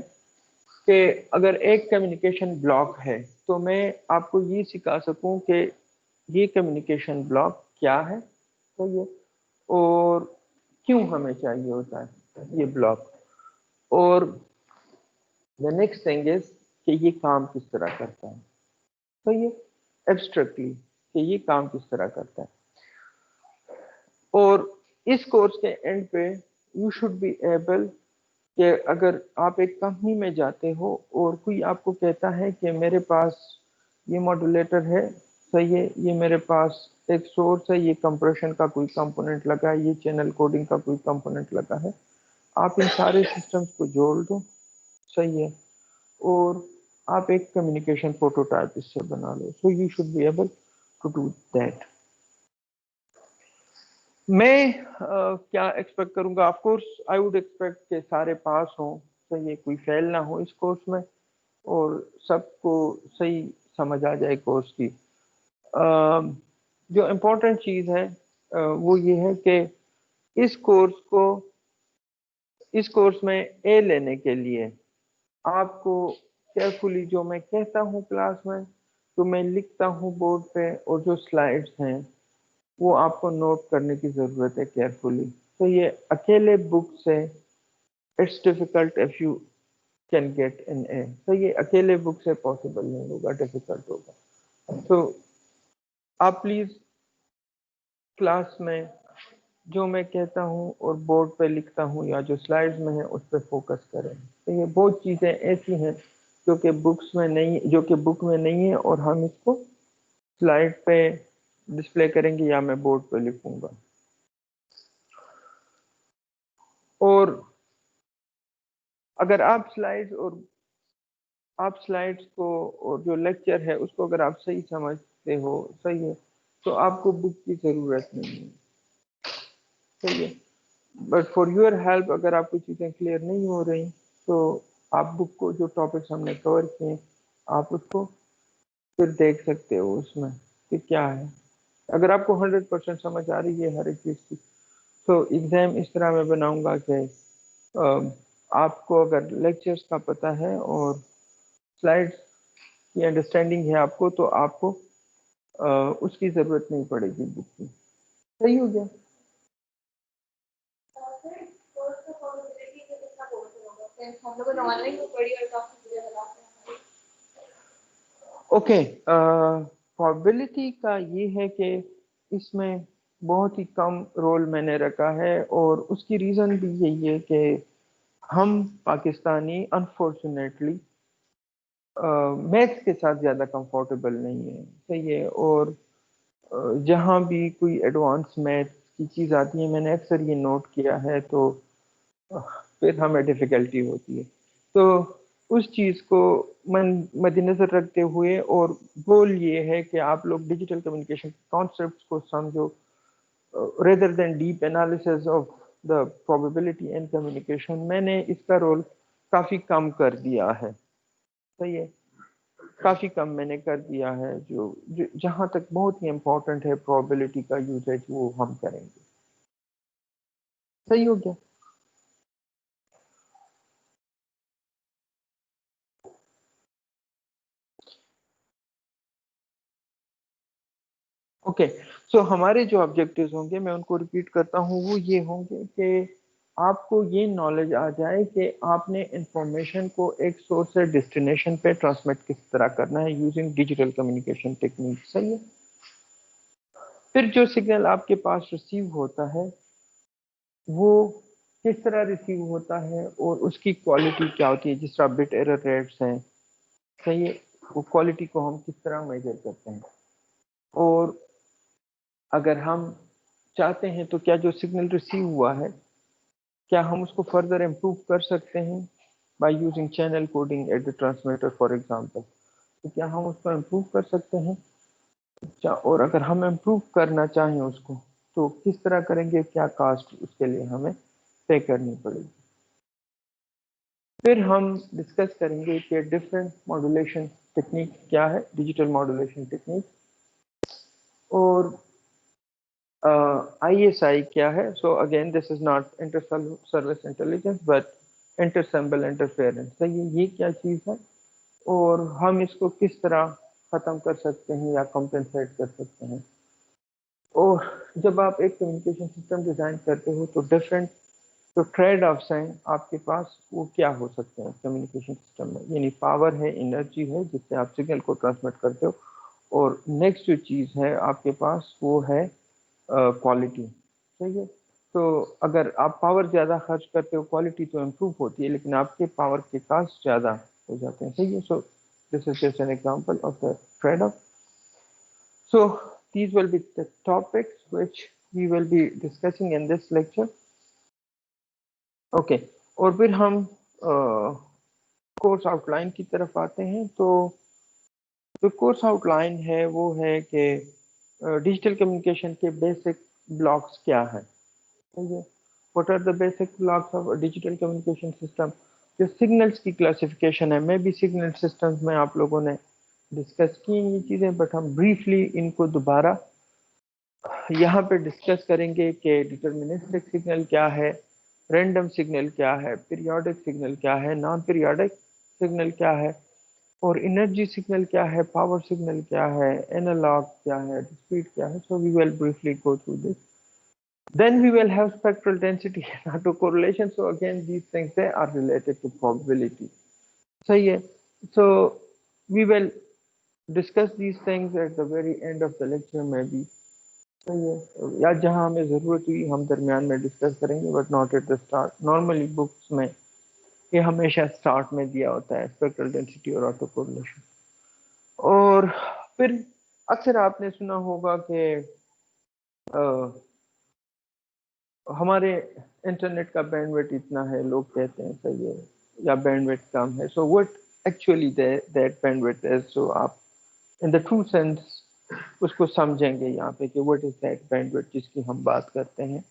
कि अगर एक कम्युनिकेशन ब्लॉक है तो मैं आपको ये सिखा सकूं कि ये कम्युनिकेशन ब्लॉक क्या है, तो ये और क्यों हमें चाहिए होता है ये ब्लॉक. और द नेक्स्ट थिंग इज कि ये काम किस तरह करता है, तो ये एब्स्ट्रैक्टली कि ये काम किस तरह करता है. और इस कोर्स के एंड पे यू शुड बी एबल कि अगर आप एक कंपनी में जाते हो और कोई आपको कहता है कि मेरे पास ये मॉड्यूलेटर है, सही है, ये मेरे पास एक सोर्स है, ये कंप्रेशन का कोई कंपोनेंट लगा है, ये चैनल कोडिंग का कोई कंपोनेंट लगा है, आप इन सारे सिस्टम्स को जोड़ दो, सही है, और आप एक कम्युनिकेशन प्रोटोटाइप इससे बना लो. So you should be able to do that. मैं क्या एक्सपेक्ट करूंगा? Of course I would expect के सारे पास हों, सही है, कोई फेल ना हो इस कोर्स में और सबको सही समझ आ जाए कोर्स की. जो इम्पोर्टेंट चीज़ है वो ये है कि इस कोर्स को इस कोर्स में ए लेने के लिए आपको केयरफुली जो मैं कहता हूँ क्लास में, जो मैं लिखता हूँ बोर्ड पे और जो स्लाइड्स हैं वो आपको नोट करने की ज़रूरत है केयरफुली. तो ये अकेले बुक से it's difficult if you can get in A. तो ये अकेले बुक से पॉसिबल नहीं होगा, डिफिकल्ट होगा. तो आप प्लीज़ क्लास में जो मैं कहता हूँ और बोर्ड पे लिखता हूँ या जो स्लाइड्स में है उस पर फोकस करें. तो ये बहुत चीज़ें ऐसी हैं जो कि बुक में नहीं है और हम इसको स्लाइड पे डिस्प्ले करेंगे या मैं बोर्ड पे लिखूंगा. और अगर आप स्लाइड्स को और जो लेक्चर है उसको अगर आप सही समझते हो, सही है, तो आपको बुक की ज़रूरत नहीं है, सही है. बट फॉर योर हेल्प अगर आपको चीज़ें क्लियर नहीं हो रही तो आप बुक को जो टॉपिक्स हमने कवर किए आप उसको फिर देख सकते हो उसमें कि क्या है. अगर आपको 100% समझ आ रही है हर एक चीज़ की तो एग्ज़ाम इस तरह मैं बनाऊंगा कि आपको अगर लेक्चर्स का पता है और स्लाइड्स की अंडरस्टैंडिंग है आपको तो आपको उसकी ज़रूरत नहीं पड़ेगी बुक की. सही हो गया? ओके, प्रोबेबिलिटी का ये है कि इसमें बहुत ही कम रोल मैंने रखा है और उसकी रीज़न भी यही है कि हम पाकिस्तानी अनफॉर्चुनेटली मैथ्स के साथ ज़्यादा कंफर्टेबल नहीं है, सही है. और जहाँ भी कोई एडवांस मैथ्स की चीज़ आती है मैंने अक्सर ये नोट किया है तो फिर हमें डिफ़िकल्टी होती है. तो उस चीज़ को मद्देनज़र रखते हुए और गोल ये है कि आप लोग डिजिटल कम्युनिकेशन कॉन्सेप्ट्स को समझो rather than deep analysis of the probability and communication. मैंने इसका रोल काफ़ी कम कर दिया है, सही है, काफ़ी कम मैंने कर दिया है. जो जहाँ तक बहुत ही इम्पोर्टेंट है प्रोबेबिलिटी का यूजेज वो हम करेंगे. सही हो गया? ओके, सो हमारे जो ऑब्जेक्टिव्स होंगे मैं उनको रिपीट करता हूँ, वो ये होंगे कि आपको ये नॉलेज आ जाए कि आपने इंफॉर्मेशन को एक सोर्स से डेस्टिनेशन पे ट्रांसमिट किस तरह करना है यूजिंग डिजिटल कम्युनिकेशन टेक्निक. सही है. फिर जो सिग्नल आपके पास रिसीव होता है वो किस तरह रिसीव होता है और उसकी क्वालिटी क्या होती है, जिस तरह बिट एरर रेट्स हैं, सही है, वो क्वालिटी को हम किस तरह मेजर करते हैं। और अगर हम चाहते हैं तो क्या जो सिग्नल रिसीव हुआ है, क्या हम उसको फर्दर इम्प्रूव कर सकते हैं by using channel coding at the transmitter for example. तो क्या हम उसको इम्प्रूव कर सकते हैं, और अगर हम इम्प्रूव करना चाहें उसको तो किस तरह करेंगे, क्या कास्ट उसके लिए हमें पे करनी पड़ेगी। फिर हम डिस्कस करेंगे कि डिफरेंट मॉड्यूलेशन टेक्निक क्या है, डिजिटल मॉड्यूलेशन टेक्निक, और ISI क्या है। So again this is not inter service intelligence but inter symbol interference. सही है, ये क्या चीज़ है और हम इसको किस तरह ख़त्म कर सकते हैं या कॉम्पेंसेट कर सकते हैं। और जब आप एक कम्युनिकेशन सिस्टम डिज़ाइन करते हो तो डिफरेंट जो ट्रेड ऑफ्स हैं आपके पास वो क्या हो सकते हैं कम्युनिकेशन सिस्टम में, यानी पावर है, एनर्जी है जिससे आप सिग्नल को ट्रांसमिट करते हो, और नेक्स्ट जो चीज़ है आपके पास वो है क्वालिटी। सही है, तो अगर आप पावर ज़्यादा खर्च करते हो क्वालिटी तो इम्प्रूव होती है, लेकिन आपके पावर के कास्ट ज़्यादा हो जाते हैं। सही है, सो this is just an example of the trade off. So these will be the topics which we will be discussing in this lecture. Okay, और फिर हम कोर्स आउटलाइन की तरफ आते हैं। तो जो कोर्स आउटलाइन है वो है कि डिजिटल कम्युनिकेशन के बेसिक ब्लॉक्स क्या है। ठीक है, what are the basic blocks of digital communication system. जो सिग्नल्स की क्लासिफिकेशन है, मैं भी सिग्नल सिस्टम्स में आप लोगों ने डिस्कस की ये चीज़ें, बट हम ब्रीफली इनको दोबारा यहाँ पे डिस्कस करेंगे कि डिटर्मिनिस्टिक सिग्नल क्या है, रैंडम सिग्नल क्या है, पीरियोडिक सिग्नल क्या है, नॉन पीरियोडिक सिग्नल क्या है, और एनर्जी सिग्नल क्या है, पावर सिग्नल क्या है, एनालॉग क्या है, डिस्क्रीट क्या है। So we will briefly go through this, then we will have spectral density and autocorrelation. So again these things they are related to probability. सही है, so we will discuss these things at the very end of the lecture maybe. सही है, या जहाँ हमें ज़रूरत हुई हम दरमियान में डिस्कस करेंगे, but not at the start. Normally books में ये हमेशा स्टार्ट में दिया होता है, स्पेक्ट्रल डेंसिटी और ऑटो कोरिलेशन। और फिर अक्सर आपने सुना होगा कि हमारे इंटरनेट का बैंडविड्थ इतना है, लोग कहते हैं, सही है, या बैंडविड्थ कम है। So what actually that bandwidth is. So आप इन द ट्रू सेंस उसको समझेंगे यहाँ पे कि व्हाट इज दैट बैंडविड्थ जिसकी हम बात करते हैं।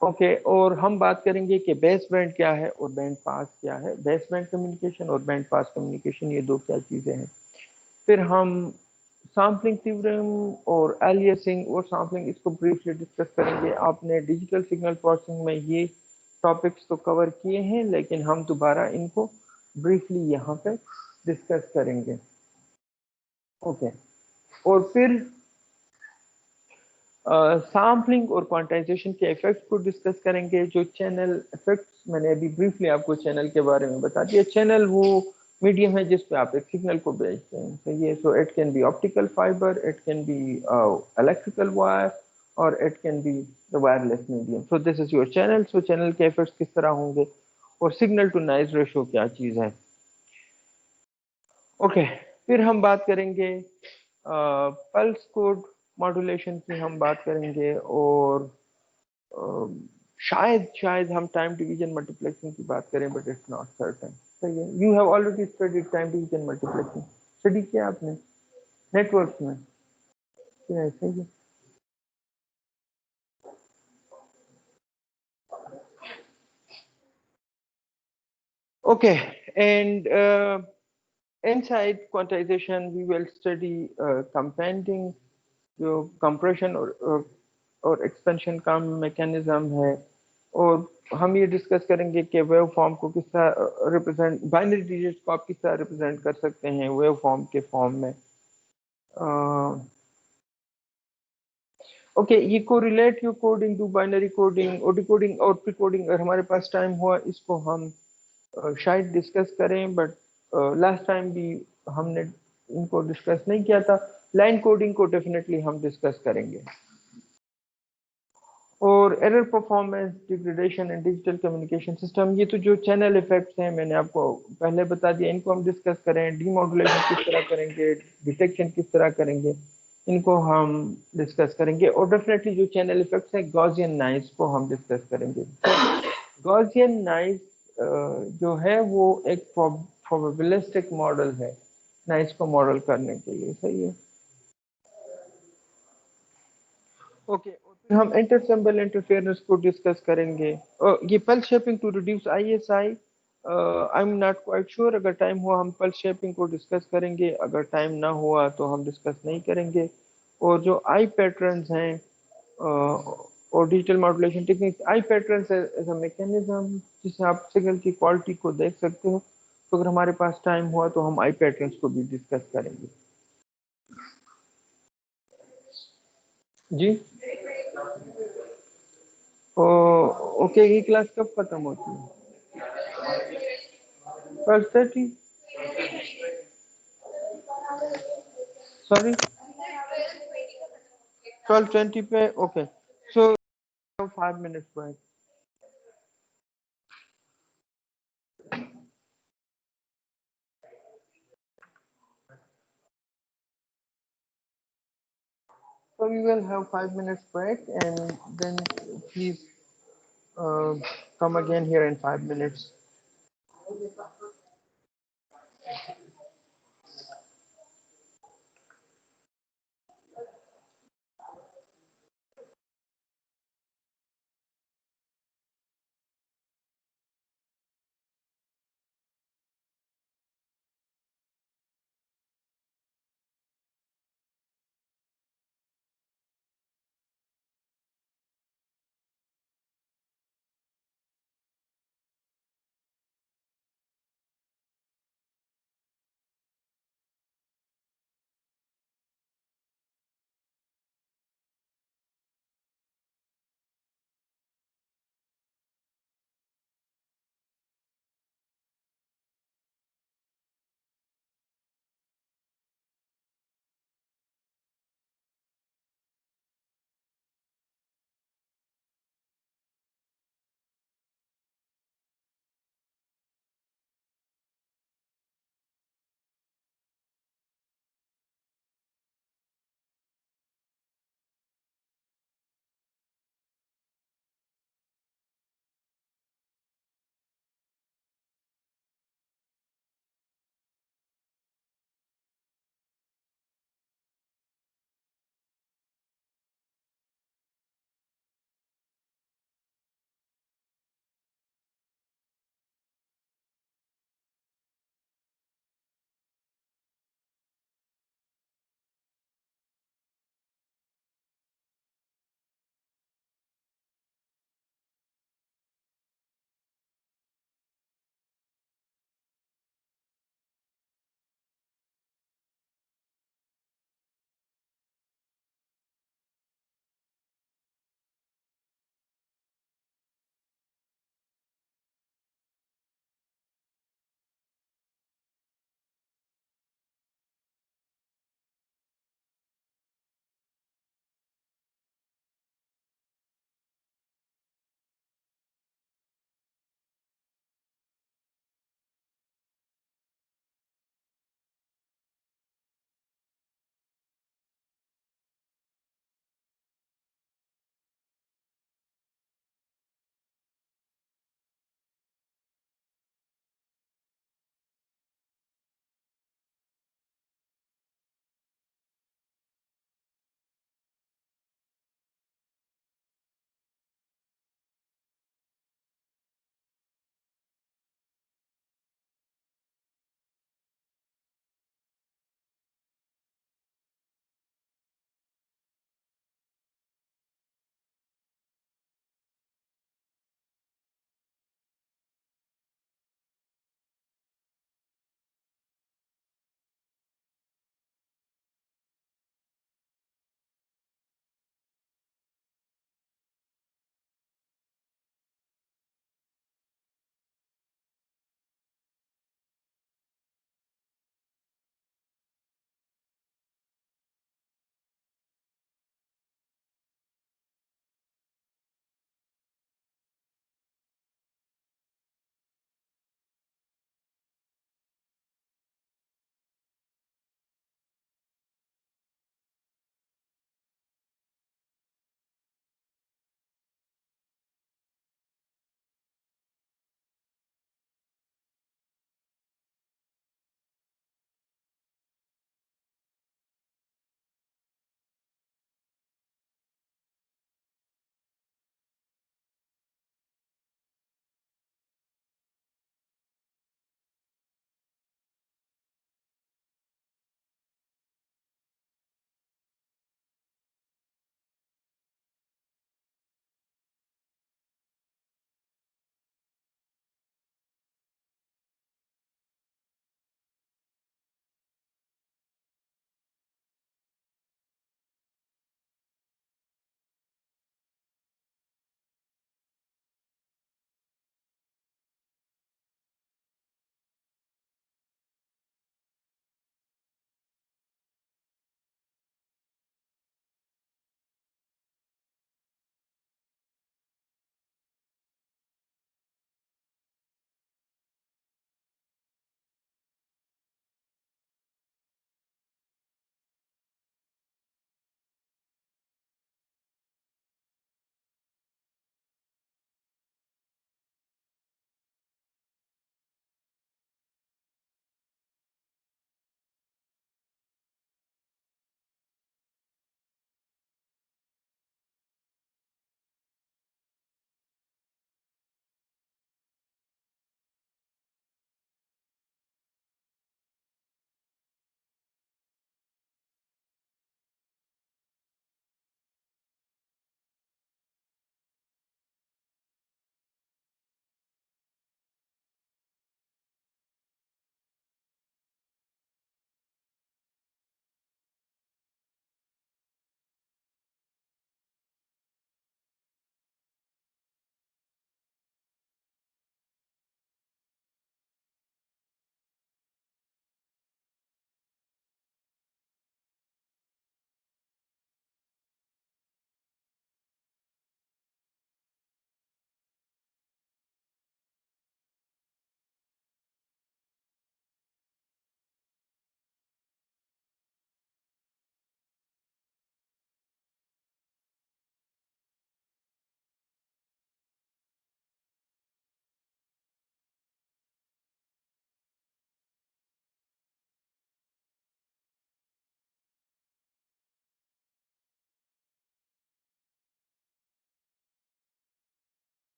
ओके, और हम बात करेंगे कि बेस बैंड क्या है और बैंड पास क्या है। बेस बैंड कम्युनिकेशन और बैंड पास कम्युनिकेशन ये दो क्या चीज़ें हैं। फिर हम सैम्पलिंग थ्योरम और एलियासिंग और सैम्पलिंग इसको ब्रीफली डिस्कस करेंगे। आपने डिजिटल सिग्नल प्रोसेसिंग में ये टॉपिक्स तो कवर किए हैं, लेकिन हम दोबारा इनको ब्रीफली यहाँ पे डिस्कस करेंगे। ओके, और फिर सैम्पलिंग और क्वांटाइजेशन के इफेक्ट्स को डिस्कस करेंगे। जो चैनल इफेक्ट्स, मैंने अभी ब्रीफली आपको चैनल के बारे में बता दिया। चैनल वो मीडियम है जिस पे आप एक सिग्नल को भेजते हैं, सही है। So it can be optical fibre, it can be electrical wire, और it can be the wireless medium. So this is your channel. So channel के इफेक्ट्स किस तरह होंगे, और सिग्नल टू नॉइज रेशो क्या चीज़ है। ओके, फिर हम बात करेंगे पल्स कोड मॉड्यूलेशन की हम बात करेंगे, और शायद हम टाइम डिवीजन मल्टीप्लेक्सिंग की बात करें, बट इट्स नॉट सर्टेन। सही है, you have already studied time division multiplexing, study किया आपने नेटवर्क में, सही है। Okay, and inside quantization we will study compounding, जो कंप्रेशन और एक्सपेंशन का मैकेनिज्म है। और हम ये डिस्कस करेंगे कि वेव फॉर्म को किस तरह रिप्रेजेंट, बाइनरी डिजिट्स को आप किस तरह रिप्रेजेंट कर सकते हैं वेव फॉर्म के फॉर्म में। ओके, ये correlative coding to binary coding और डिकोडिंग और प्रीकोडिंग, अगर हमारे पास टाइम हुआ इसको हम शायद डिस्कस करें, बट लास्ट टाइम भी हमने इनको डिस्कस नहीं किया था। लाइन कोडिंग को डेफिनेटली हम डिस्कस करेंगे। और error performance degradation and digital communication system, ये तो जो चैनल इफेक्ट्स हैं मैंने आपको पहले बता दिया, इनको हम डिस्कस करें। डीमॉड्यूलेशन किस तरह करेंगे, डिटेक्शन किस तरह करेंगे, इनको हम डिस्कस करेंगे। और डेफिनेटली जो चैनल इफेक्ट्स हैं गॉसियन नाइस को हम डिस्कस करेंगे। गॉसियन नाइस जो है वो एक प्रोबेबिलिस्टिक मॉडल है नाइस को मॉडल करने के लिए, सही है। ओके, फिर हम इंटरसिंबल इंटरफेरेंस को डिस्कस करेंगे। ये pulse shaping to reduce ISI, I am not quite sure, अगर टाइम हुआ हम पल्स शेपिंग को डिस्कस करेंगे, अगर टाइम ना हुआ तो हम डिस्कस नहीं करेंगे। और जो आई पैटर्न्स हैं और digital modulation technique, eye patterns as a mechanism जिससे आप सिग्नल की क्वालिटी को देख सकते हो। तो अगर हमारे पास टाइम हुआ तो हम आई पैटर्न्स को भी डिस्कस करेंगे। जी, ओ, ओके, ये क्लास कब खत्म होती है? 12:30? सॉरी, 12:20 पे, okay. So 5 minutes break. So we will have 5 minutes break, and then please uh, come again here in 5 minutes.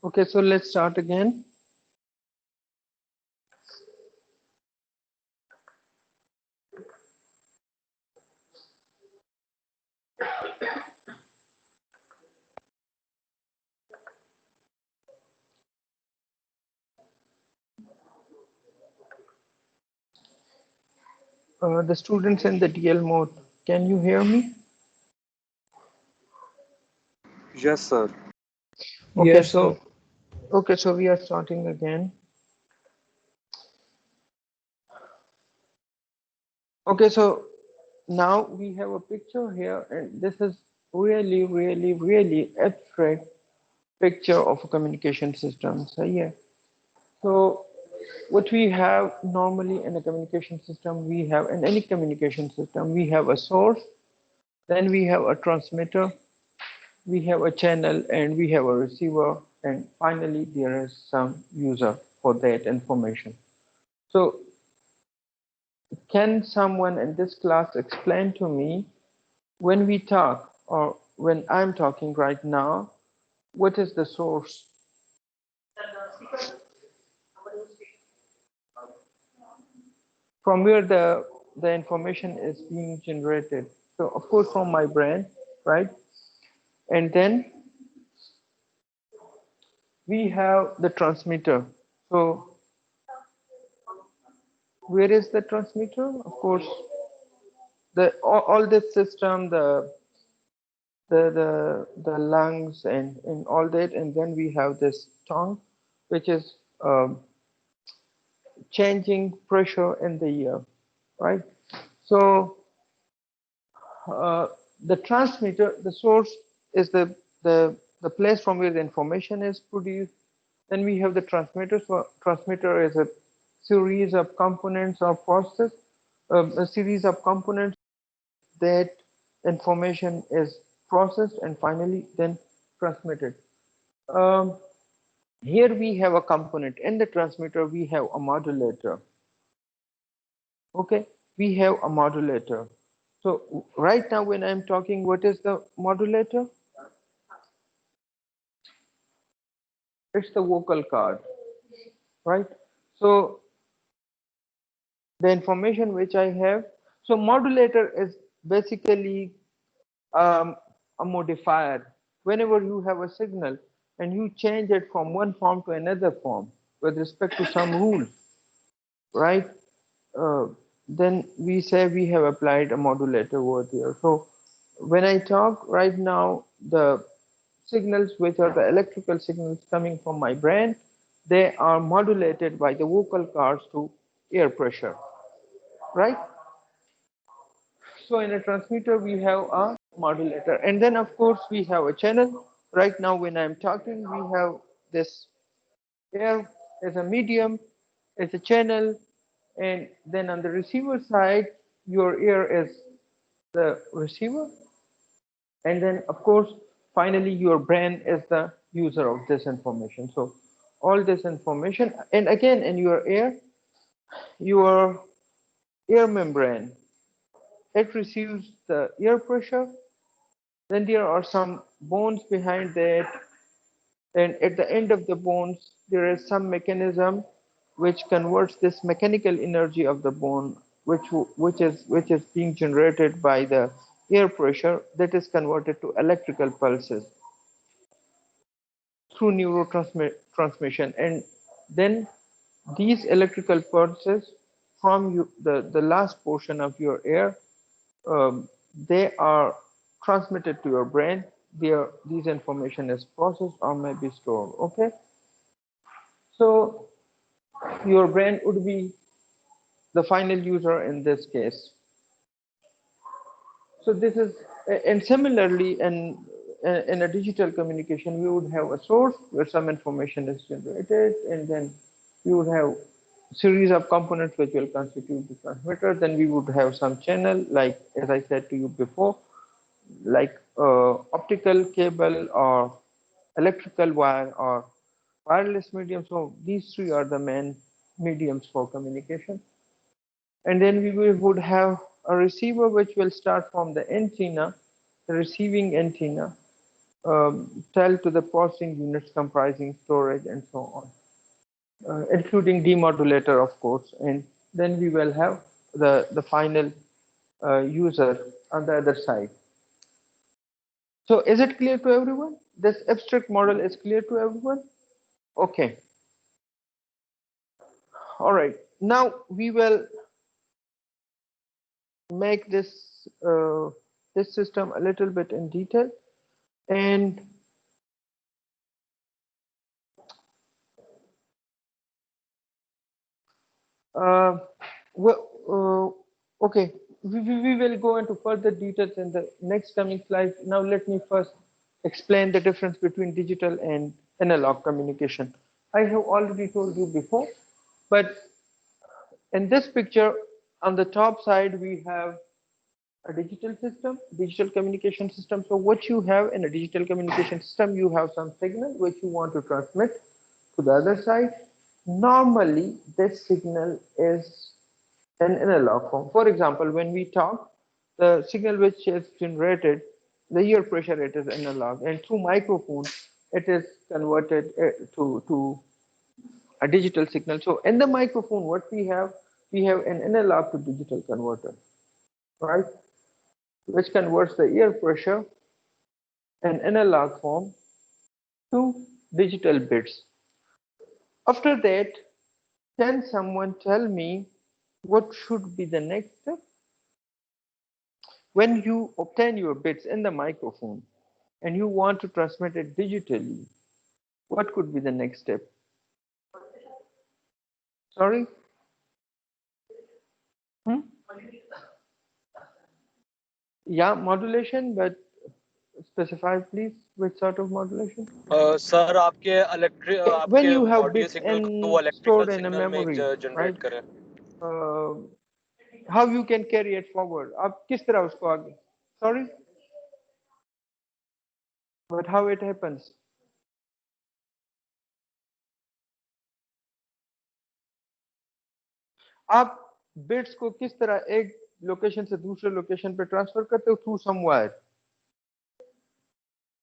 Okay, so let's start again. The students in the DL mode, can you hear me? Yes, sir. Okay, Yes, sir. so we are starting again. Okay, so now we have a picture here, and this is really abstract picture of a communication system. So yeah, so what we have normally in a communication system, we have in any communication system, we have a source, then we have a transmitter, we have a channel, and we have a receiver, and finally there is some user for that information. So can someone in this class explain to me, when we talk or when I'm talking right now, what is the source? From where the information is being generated? So of course from my brain, right? And then we have the transmitter. So where is the transmitter? Of course, all this system, the lungs and all that, and then we have this tongue, which is changing pressure in the ear, right? So uh, the transmitter, the source is the place from where the information is produced. Then we have the transmitter. So transmitter is a series of components or process, a series of components that information is processed and finally then transmitted. Um, Here we have a component. In the transmitter, we have a modulator. Okay, we have a modulator. So right now when I'm talking, what is the modulator? It's the vocal cord, right? So the information which I have, so modulator is basically a modifier. Whenever you have a signal and you change it from one form to another form with respect to some rule, right? Uh, then we say we have applied a modulator over there. So when I talk right now, the signals, which are the electrical signals coming from my brain, they are modulated by the vocal cords to air pressure, right? So in a transmitter, we have a modulator. And then, of course, we have a channel. Right now, when I'm talking, we have this air as a medium, as a channel. And then on the receiver side, your ear is the receiver. And then, of course, finally, your brain is the user of this information. So all this information, and again, in your air membrane, it receives the air pressure. Then there are some bones behind that, and at the end of the bones, there is some mechanism which converts this mechanical energy of the bone, which is being generated by the air pressure, that is converted to electrical pulses through neurotransmission, and then these electrical pulses from the last portion of your ear, they are transmitted to your brain. These information is processed or may be stored. Okay, so your brain would be the final user in this case. So this is, and similarly, in a digital communication, we would have a source where some information is generated, and then we would have series of components which will constitute the transmitter. Then we would have some channel, like as I said to you before, like optical cable or electrical wire or wireless medium. So these three are the main mediums for communication. And then we would have a receiver which will start from the antenna, the receiving antenna. tell to the processing units comprising storage and so on, including demodulator, of course, and then we will have the final user on the other side. So is it clear to everyone? This abstract model is clear to everyone? Okay. All right. Now we will make this system a little bit in detail, and uh, okay, we will go into further details in the next coming slides. Now let me first explain the difference between digital and analog communication. I have already told you before, but in this picture on the top side we have a digital system, digital communication system. So what you have in a digital communication system, you have some signal which you want to transmit to the other side. Normally, this signal is an analog form. For example, when we talk, the signal which is generated, the ear pressure, it is analog, and through microphone, it is converted to a digital signal. So in the microphone, what we have an analog to digital converter, right? Which converts the ear pressure in analog form to digital bits. After that, can someone tell me what should be the next step? When you obtain your bits in the microphone and you want to transmit it digitally, what could be the next step? Sorry? Hmm? Yeah, modulation, but specify please which sort of modulation? Sir आपके electric When आपके you have audio bits signal को वो in electrical stored in a signal में memory, right? Generate करे. Uh, how you can carry it forward? आप किस तरह उसको आगे? Sorry? But how it happens? आप बिट्स को किस तरह एक लोकेशन से दूसरे लोकेशन पे ट्रांसफर करते हो? Through some wire.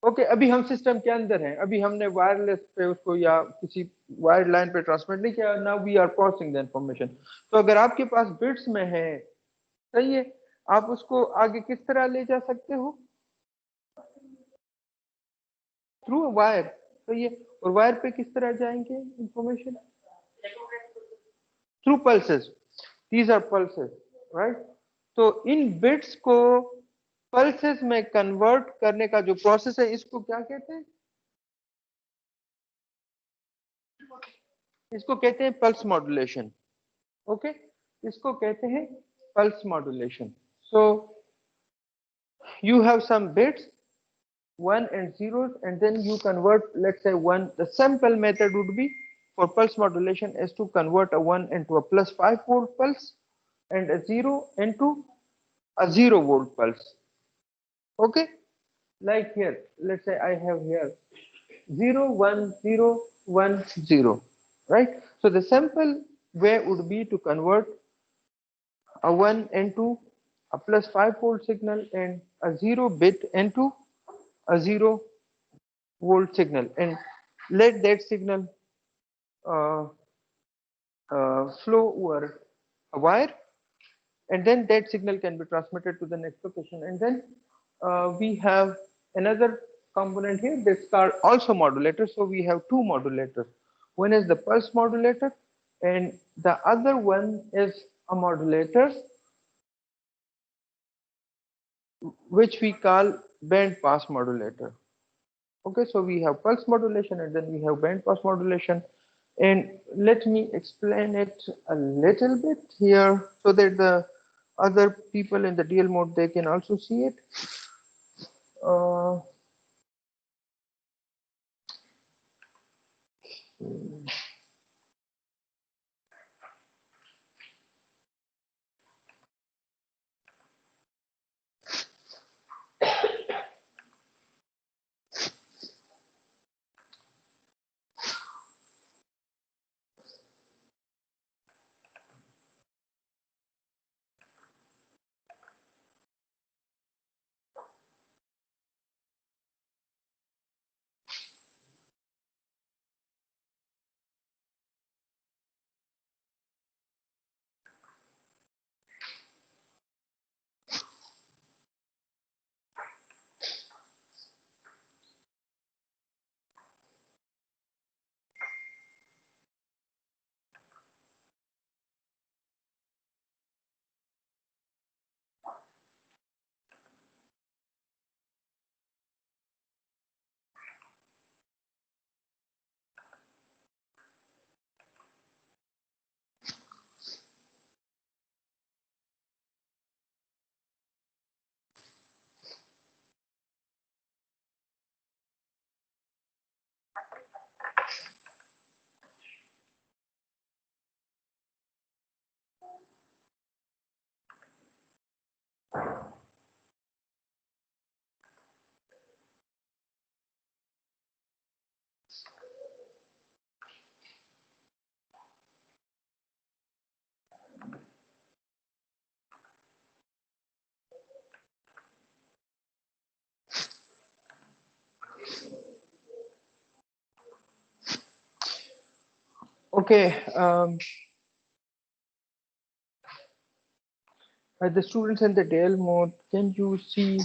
ओके, अभी हम सिस्टम के अंदर हैं, अभी हमने वायरलेस पे उसको या किसी वायर लाइन पे ट्रांसमिट नहीं किया. Now we are processing the information. तो अगर आपके पास बिट्स में है, सही है, आप उसको आगे किस तरह ले जा सकते हो? Through wire. सही है. और वायर पे किस तरह जाएंगे information? Through pulses. These are pulses, right? तो इन बिट्स को पल्सेस में कन्वर्ट करने का जो प्रोसेस है, इसको क्या कहते हैं? इसको कहते हैं पल्स मॉड्यूलेशन. ओके, इसको कहते हैं pulse modulation. So you have some bits, 1 and 0s, and then you convert, let's say 1. The simple method would be for pulse modulation is to convert a 1 into a plus 5 volt pulse and a 0 into a 0 volt pulse. Okay, like here, let's say I have here 0 1 0 1 0, right? So the simple way would be to convert a 1 into a plus 5 volt signal and a 0 bit into a 0 volt signal, and let that signal uh, flow over a wire, and then that signal can be transmitted to the next location. And then we have another component here that's called also modulator. So we have two modulators. One is the pulse modulator, and the other one is a modulator which we call band pass modulator. Okay, so we have pulse modulation and then we have band pass modulation. And let me explain it a little bit here so that the other people in the DL mode, they can also see it. Uh, Okay, the students in the DL mode, can you see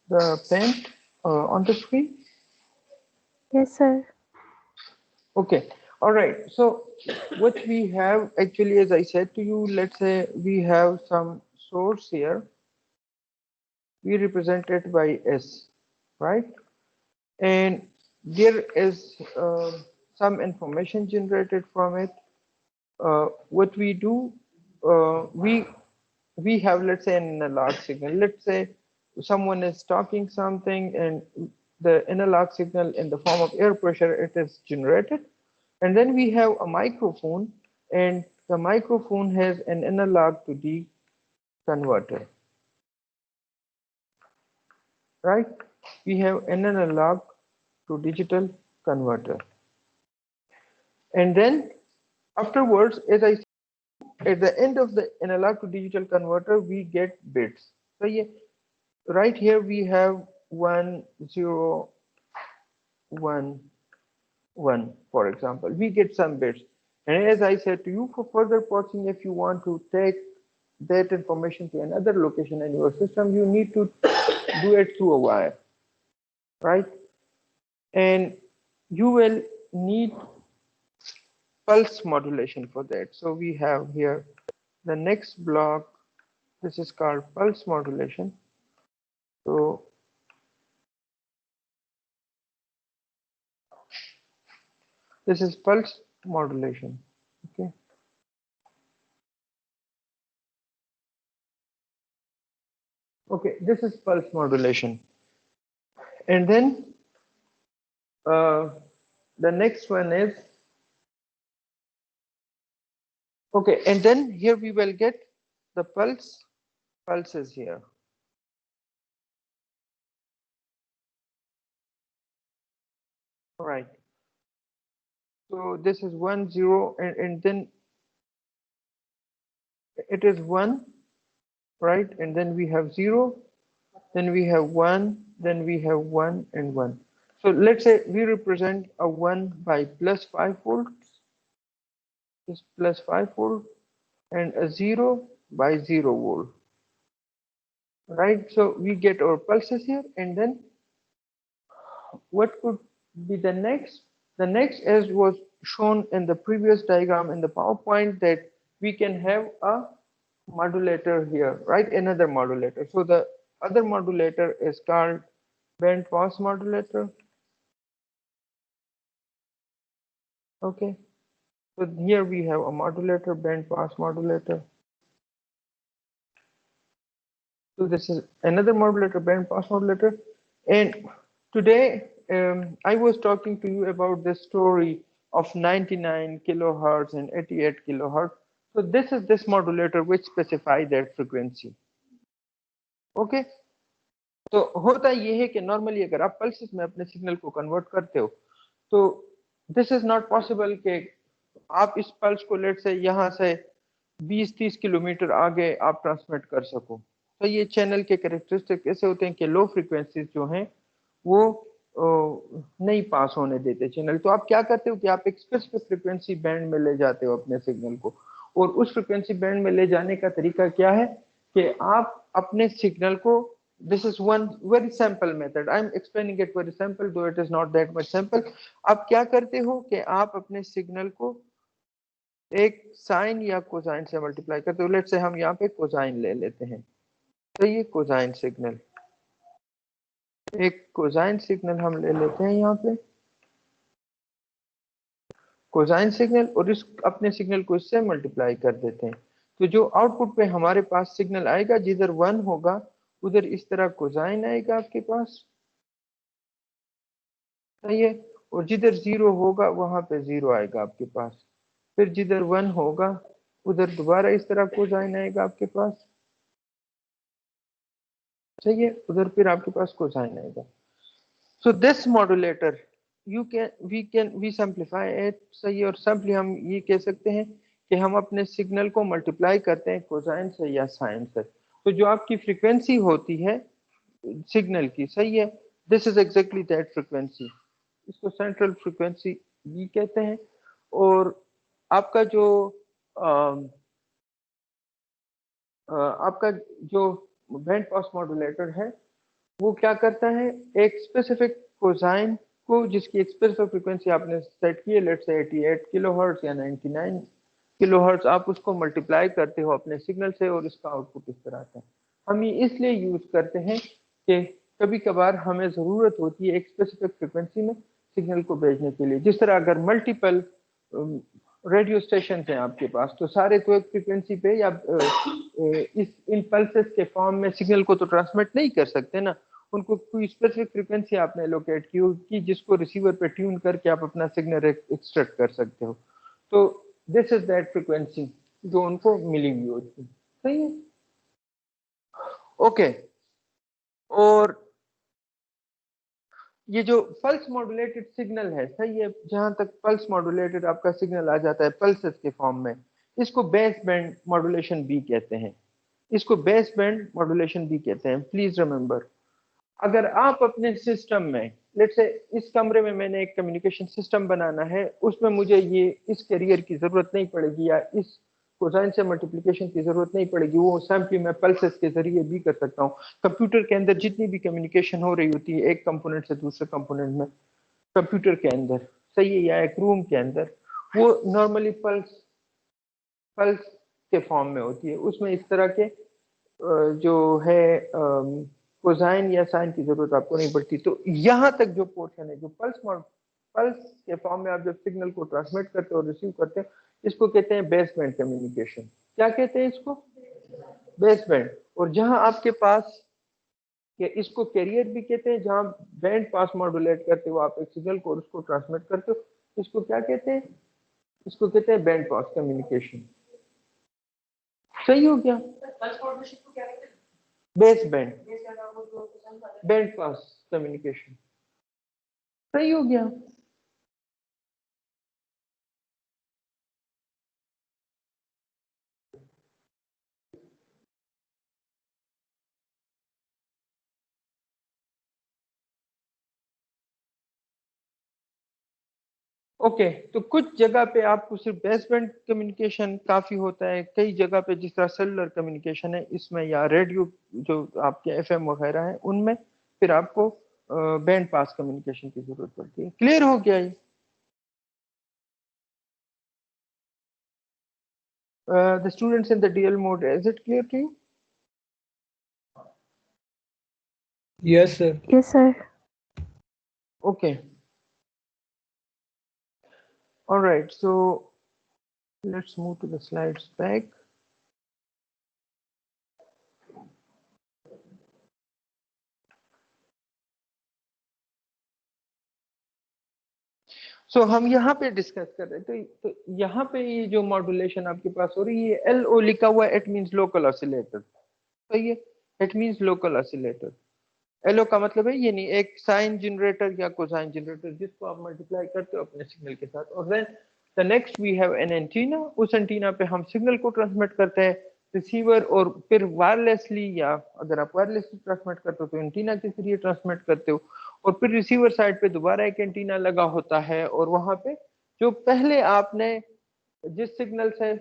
the paint on the screen? Yes, sir. Okay, all right. So what we have actually, as I said to you, let's say we have some source here. We represent it by S, right? And there is some information generated from it. What we do, we have, let's say, an analog signal. Let's say someone is talking something, and the analog signal in the form of air pressure, it is generated. And then we have a microphone, and the microphone has an analog to D converter, right? We have an analog to digital converter. And then afterwards, as I said, at the end of the analog to digital converter, we get bits. So yeah, right here we have 1, 0, 1, 1, for example. We get some bits. And as I said to you, for further processing, if you want to take that information to another location in your system, you need to do it through a wire, right? And you will need pulse modulation for that. So we have here the next block. This is called pulse modulation. So this is pulse modulation. Okay. Okay, this is pulse modulation. And then the next one is, okay, and then here we will get the pulses here. All right. So this is 1, 0, and then it is 1, right? And then we have 0, then we have 1, then we have 1 and 1. So let's say we represent a 1 by plus 5 volts, is plus 5 volt, and a 0 by 0 volt, right? So we get our pulses here, and then what could be the next? The next, as was shown in the previous diagram in the PowerPoint, that we can have a modulator here, right? Another modulator. So the other modulator is called band pass modulator. Okay. So here we have a modulator, band pass modulator. So this is another modulator, band pass modulator. And today I was talking to you about the story of 99 kilohertz and 88 kilohertz. So this is this modulator which specify that frequency. Okay. तो होता ये है कि normally अगर आप pulses में अपने signal को कन्वर्ट करते हो तो दिस इज नॉट पॉसिबल कि आप इस पल्स को लेट से यहाँ से 20-30 किलोमीटर आगे आप ट्रांसमिट कर सको। तो ये चैनल के कैरेक्टरिस्टिक ऐसे होते हैं कि लो फ्रीक्वेंसीज जो हैं वो नहीं पास होने देते चैनल। तो आप क्या करते हो कि आप एक स्पेसिफिक फ्रीक्वेंसी बैंड में ले जाते हो अपने सिग्नल को, और उस फ्रीक्वेंसी बैंड में ले जाने का तरीका क्या है कि आप अपने सिग्नल को, this is one very simple method, I'm explaining it very simple though it is not that much simple। आप क्या करते हो कि आप अपने सिग्नल को एक साइन या कोसाइन से मल्टीप्लाई करते हो। लेट्स से हम यहाँ पे कोसाइन ले लेते हैं, तो ये कोसाइन सिग्नल, एक कोसाइन सिग्नल हम ले लेते हैं यहाँ पे, कोसाइन सिग्नल, और इस अपने सिग्नल को इससे मल्टीप्लाई कर देते हैं। तो जो आउटपुट पे हमारे पास सिग्नल आएगा, जिधर 1 होगा उधर इस तरह कोसाइन आएगा आपके पास, सही है, और जिधर 0 होगा वहां पे 0 आएगा आपके पास। फिर जिधर 1 होगा उधर दोबारा इस तरह कोसाइन आएगा आपके पास, सही है, उधर फिर आपके पास कोसाइन आएगा। So this modulator we simplify it, सही है, और सिंपली हम ये कह सकते हैं कि हम अपने सिग्नल को मल्टीप्लाई करते हैं कोसाइन से या साइन से। तो जो आपकी फ्रीक्वेंसी होती है सिग्नल की, सही है, this is exactly that frequency, इसको सेंट्रल फ्रीक्वेंसी भी कहते हैं। और आपका जो आपका जो बैंड पास मॉड्यूलेटर है वो क्या करता है, एक स्पेसिफिक कोसाइन को जिसकी एक स्पेसिफिक फ्रीक्वेंसी आपने सेट की है, लेट्स से 88 किलोहर्ट्ज या 99 किलोहर्ट्ज, आप उसको मल्टीप्लाई करते हो अपने सिग्नल से और इसका आउटपुट इस तरह आता है। हम ये इसलिए यूज करते हैं कि कभी कभार हमें जरूरत होती है एक स्पेसिफिक फ्रीक्वेंसी में सिग्नल को भेजने के लिए। जिस तरह अगर मल्टीपल रेडियो स्टेशन हैं आपके पास, तो सारे तो एक फ्रीक्वेंसी पे या इस इन पल्सेस के फॉर्म में सिग्नल को तो ट्रांसमिट नहीं कर सकते ना, उनको कोई स्पेसिफिक फ्रीक्वेंसी आपने लोकेट की होगी जिसको रिसीवर पे ट्यून करके आप अपना सिग्नल एक्सट्रैक्ट कर सकते हो। तो दिस इज दैट फ्रीक्वेंसी जो उनको मिली हुई होती है। सही है, ओके। और ये जो पल्स मॉड्यूलेटेड सिग्नल है, सही है, जहां तक पल्स मॉड्यूलेटेड आपका सिग्नल आ जाता है पल्सेस के फॉर्म में, इसको बेस बैंड मॉड्यूलेशन भी कहते हैं। इसको बेस बैंड मॉड्यूलेशन भी कहते हैं। प्लीज रिमेंबर, अगर आप अपने सिस्टम में, लेट्स से इस कमरे में मैंने एक कम्युनिकेशन सिस्टम बनाना है, उसमें मुझे ये इस कैरियर की जरूरत नहीं पड़ेगी या इस कोसाइन से मल्टीप्लिकेशन की जरूरत नहीं पड़ेगी, वो सैम्पलिंग मैं पल्सेस के जरिए भी कर सकता हूँ। कंप्यूटर के अंदर जितनी भी कम्युनिकेशन हो रही होती है एक कंपोनेंट से दूसरे कंपोनेंट में, कंप्यूटर के अंदर, सही है, या एक रूम के अंदर, वो नॉर्मली पल्स पल्स के फॉर्म में होती है। उसमें इस तरह के जो है कोसाइन या साइन की जरूरत आपको नहीं पड़ती। तो यहाँ तक जो पोर्शन है, जो पल्स के फॉर्म में आप जब सिग्नल को ट्रांसमिट करते हो और रिसीव करते हो, इसको कहते हैं बेस बैंड कम्युनिकेशन। क्या कहते हैं इसको? Base band. और जहां आपके पास कि इसको कैरियर भी कहते हैं, जहां बैंड पास मॉड्यूलेट करते हो आप एक सिग्नल को और उसको ट्रांसमिट करते हो, इसको क्या कहते हैं? इसको कहते हैं बैंड पास कम्युनिकेशन। सही हो गया? Base band, band pass communication. सही हो गया? ओके, तो कुछ जगह पे आपको सिर्फ बेस बैंड कम्युनिकेशन काफी होता है, कई जगह पे जिस तरह सेलुलर कम्युनिकेशन है इसमें, या रेडियो जो आपके एफएम वगैरह है उनमें, फिर आपको बैंड पास कम्युनिकेशन की जरूरत पड़ती है। क्लियर हो गया ये? The students in the DL mode, is it clear to you? Yes, sir. Yes, sir. Okay. All right, so let's move to the slides back. So हम यहाँ पे डिस्कस कर रहे थे, तो यहाँ पे ये जो मॉड्यूलेशन आपके पास हो रही है, LO लिखा हुआ है, इट मींस लोकल ऑसिलेटर। सही है, it means local oscillator. LO का मतलब है ये नहीं एक साइन जनरेटर या कोसाइन जनरेटर जिसको आप मल्टीप्लाई करते हो अपने सिग्नल के साथ। और then the next we have an antenna, उस एंटीना पे हम सिग्नल को ट्रांसमिट करते हैं रिसीवर, और फिर वायरलेसली, या अगर आप वायरलेसली ट्रांसमिट करते हो तो एंटीना के जरिए ट्रांसमिट करते हो, और फिर रिसीवर साइड पे दोबारा एक एंटीना लगा होता है, और वहां पे जो पहले आपने जिस सिग्नल से,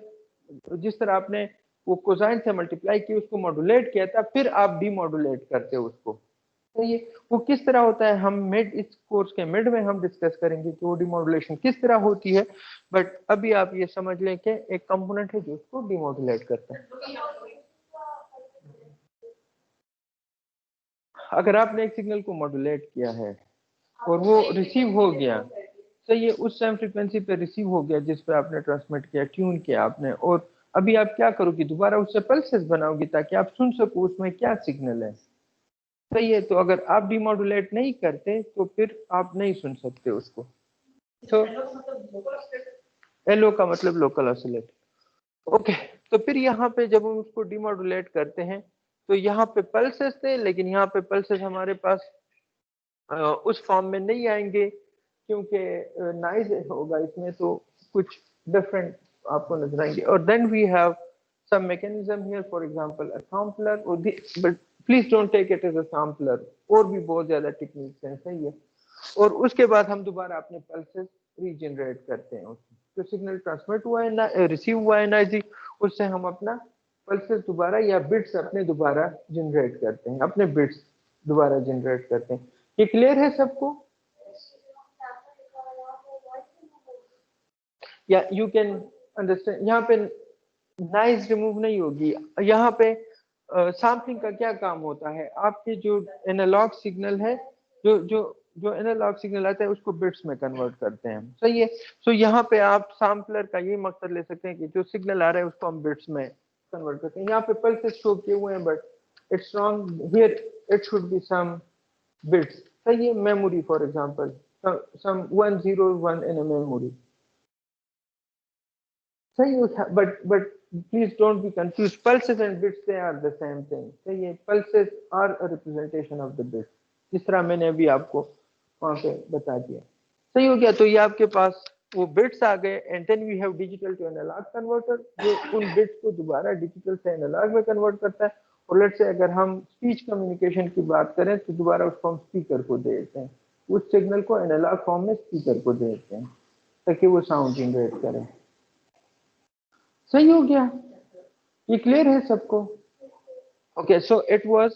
जिस तरह आपने वो कोसाइन से मल्टीप्लाई किया उसको मॉड्यूलेट किया था, फिर आप डीमॉड्यूलेट करते हो उसको। तो ये वो किस तरह होता है, हम मिड, इस कोर्स के मिड में हम डिस्कस करेंगे कि वो डिमॉड्यूलेशन किस तरह होती है, बट अभी आप ये समझ लें कि एक कंपोनेंट है जो उसको डिमॉड्यूलेट करता है। अगर आपने एक सिग्नल को मॉड्यूलेट किया है और वो रिसीव हो गया, तो ये उस टाइम फ्रीक्वेंसी पे रिसीव हो गया जिस पे आपने ट्रांसमिट किया, ट्यून किया आपने, और अभी आप क्या करोगे, दोबारा उससे पल्सेस बनाओगे ताकि आप सुन सको उसमें क्या सिग्नल है। सही है, तो अगर आप डिमॉड्यूलेट नहीं करते तो फिर आप नहीं सुन सकते उसको। तो LO का मतलब लोकल ऑसिलेटर। ओके, तो फिर यहाँ पे जब हम उसको डिमॉड्यूलेट करते हैं तो यहाँ पे पल्सेस थे, लेकिन यहाँ पे पल्सेस हमारे पास उस फॉर्म में नहीं आएंगे क्योंकि नॉइज होगा इसमें, तो कुछ डिफरेंट आपको नजर आएंगे। और then we have some mechanism here, for example a sampler, or the, but please don't take it as a sampler, और भी बहुत ज्यादा टेक्निक्स हैं। सही है, और उसके बाद हम दोबारा अपने पल्सेस रीजनरेट करते हैं उसमें। जो सिग्नल ट्रांसमिट हुआ है ना, रिसीव हुआ है नॉइजी, उससे हम अपना पल्सेस दोबारा या बिट्स अपने दोबारा जनरेट करते हैं, अपने बिट्स दोबारा जनरेट करते हैं। ये क्लियर है सबको? या यू कैन अंडरस्टैंड, यहाँ पे नॉइज रिमूव नहीं होगी। यहाँ पे सैम्पलिंग का क्या काम होता है, आपके जो एनालॉग सिग्नल है, जो जो जो एनालॉग सिग्नल आता है उसको बिट्स में कन्वर्ट करते हैं, सही है। सो यहाँ पे आप सैम्पलर का ये मकसद ले सकते हैं कि जो सिग्नल आ रहा है उसको हम बिट्स में कन्वर्ट करते हैं। यहाँ पे पल्सेस शो किए हुए हैं, but it's wrong, here it should be some bits, सही है। Memory for example, some 101 in a memory, सही है। But please don't be confused, pulses and bits they are the same thing, सही है। pulses are a representation of the bits, जिस तरह मैंने अभी आपको वहां पे बता दिया, सही हो गया। तो ये आपके पास वो बिट्स आ गए, and then we have digital to analog converter, जो उन बिट्स को दोबारा डिजिटल से एनालॉग में कन्वर्ट करता है। और लेट्स से अगर हम स्पीच कम्युनिकेशन की बात करें तो दोबारा उसको हम स्पीकर को दे देते हैं, उस सिग्नल को एनालॉग फॉर्म में स्पीकर को दे देते हैं ताकि वो साउंड जनरेट करे, सही हो गया। ये क्लियर है सबको? Okay, so it was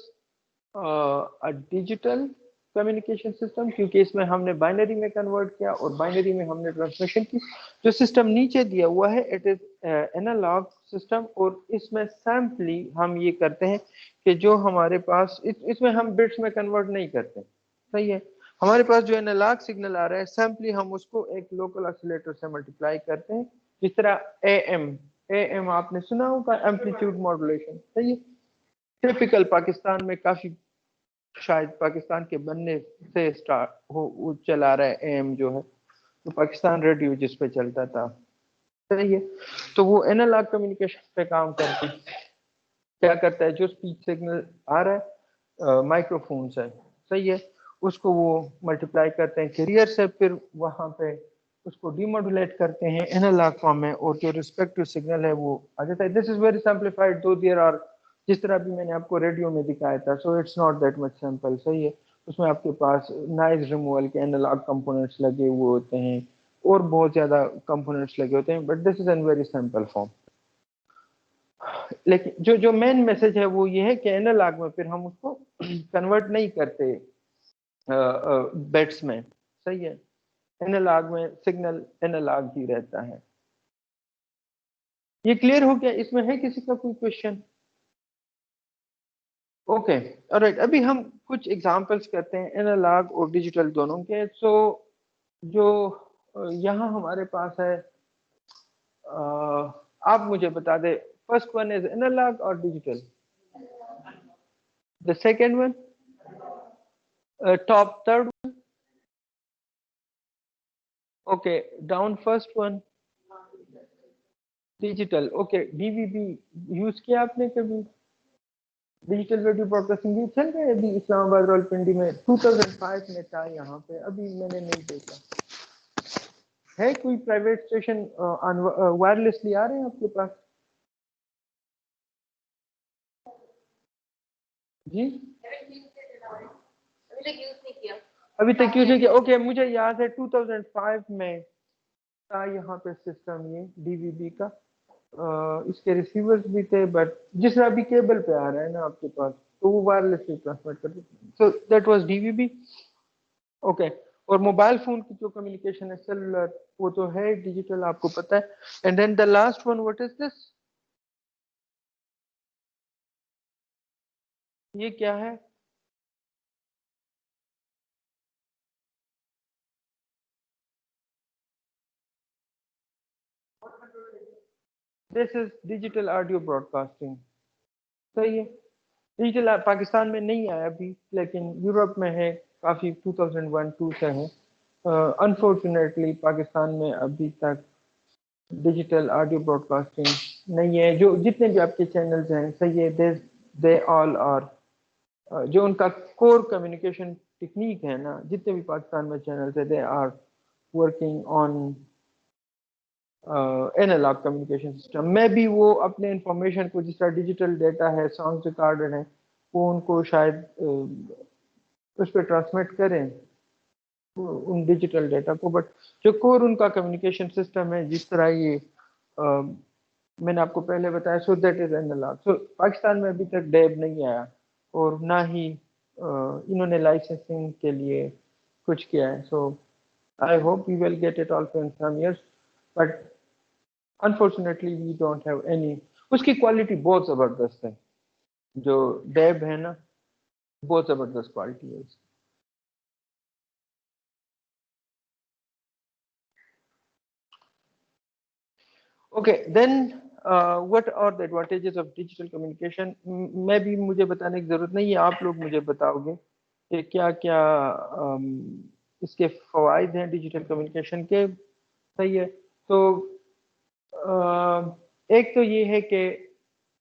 a digital communication system, क्योंकि इसमें हमने बाइनरी में कन्वर्ट किया और बाइनरी में हमने ट्रांसमिशन की। जो सिस्टम नीचे दिया हुआ है इट इज एनालॉग सिस्टम, और इसमें सैम्पली हम ये करते हैं कि जो हमारे पास इसमें हम बिट्स में कन्वर्ट नहीं करते, सही है। हमारे पास जो एनालॉग सिग्नल आ रहा है सैम्पली हम उसको एक लोकल ऑसिलेटर से मल्टीप्लाई करते हैं, जिस तरह एएम आपने सुना होगा, एम्पलीट्यूड मॉड्यूलेशन, सही है। टिपिकल पाकिस्तान में काफी, शायद पाकिस्तान के बनने से स्टार्ट हो वो चला रहा है एएम जो है, तो पाकिस्तान रेडियो जिस पे चलता था, सही है। तो वो एनालॉग कम्युनिकेशन पे काम करती, क्या करता है, जो स्पीच सिग्नल आ रहा है माइक्रोफोन से, सही है, उसको वो मल्टीप्लाई करते हैं कैरियर से, फिर वहां पे उसको डीमॉड्यूलेट करते हैं एनालॉग फॉर्म में, और जो रिस्पेक्टिव सिग्नल है वो आ जाता है। दिस इज वेरी सिंपलीफाइड, दो देयर आर, जिस तरह भी मैंने आपको रेडियो में दिखाया था, so it's not that much simple, सही है। उसमें आपके पास नॉइज रिमूवल के एनालॉग कंपोनेंट्स लगे हुए होते हैं और बहुत ज्यादा कंपोनेंट्स लगे होते हैं, but this is N very simple form. लेकिन जो जो मेन मैसेज है वो ये है कि एनालॉग में फिर हम उसको कन्वर्ट नहीं करते बिट्स में, सही है। एनालॉग में सिग्नल एनालॉग ही रहता है। ये क्लियर हो गया? इसमें है किसी का कोई क्वेश्चन? ओके, ऑलराइट, अभी हम कुछ एग्जांपल्स करते हैं एनालॉग और डिजिटल दोनों के। सो जो यहाँ हमारे पास है, आप मुझे बता दे, फर्स्ट वन इज एनालॉग और digital, the second one, top third one, okay, down first one, digital, okay, DVB use किया आपने कभी? डिजिटल वीडियो ब्रॉडकास्टिंग भी चल रहा है अभी इस्लामाबाद रावलपिंडी में, 2005 में था यहाँ पे, अभी मैंने नहीं देखा। है कोई प्राइवेट स्टेशन वायरलेसली आ रहे हैं आपके पास? जी अभी तक यूज नहीं किया। ओके, मुझे याद है 2005 में था यहाँ पे सिस्टम, ये डीवीबी का, इसके रिसीवर्स भी थे, बट जिस तरह अभी केबल पे आ रहा है ना आपके पास, तो वो वायरलेसली ट्रांसमिट करते, सो दैट वाज डीवीबी। ओके, और मोबाइल फोन की जो कम्युनिकेशन है सेलुलर, वो तो है डिजिटल, आपको पता है। And then the last one, what is this? ये क्या है? This is digital audio broadcasting, सही है। डिजिटल पाकिस्तान में नहीं आया अभी, लेकिन यूरोप में है, काफी 2001-2 से है। अनफॉर्चुनेटली पाकिस्तान में अभी तक डिजिटल ऑडियो ब्रॉडकास्टिंग नहीं है। जो जितने भी आपके चैनल्स हैं, सही है, दे ऑल आर, जो उनका कोर कम्युनिकेशन टेक्निक है ना, जितने भी पाकिस्तान में चैनल्स है, they are working on analog communication system. में भी वो अपने इंफॉर्मेशन को, जिस तरह डिजिटल डेटा है, सॉन्ग रिकॉर्डेड है, वो उनको शायद उस पर ट्रांसमिट करें, उन डिजिटल डेटा को, बट जो कोर उनका कम्युनिकेशन सिस्टम है, जिस तरह ये मैंने आपको पहले बताया, सो दैट इज एनालॉग। सो पाकिस्तान में अभी तक डैब नहीं आया और ना ही इन्होंने लाइसेंसिंग के लिए कुछ किया है। So I hope we will get it also in some years, but unfortunately we don't have any. उसकी क्वालिटी बहुत ज़बरदस्त है, जो डैब है ना, बहुत ज़बरदस्त क्वालिटी है उसकी। Okay then what are the advantages of digital communication. मैं भी, मुझे बताने की जरूरत नहीं है, आप लोग मुझे बताओगे कि क्या क्या इसके फवाइद हैं डिजिटल कम्युनिकेशन के। सही है। तो एक तो ये है कि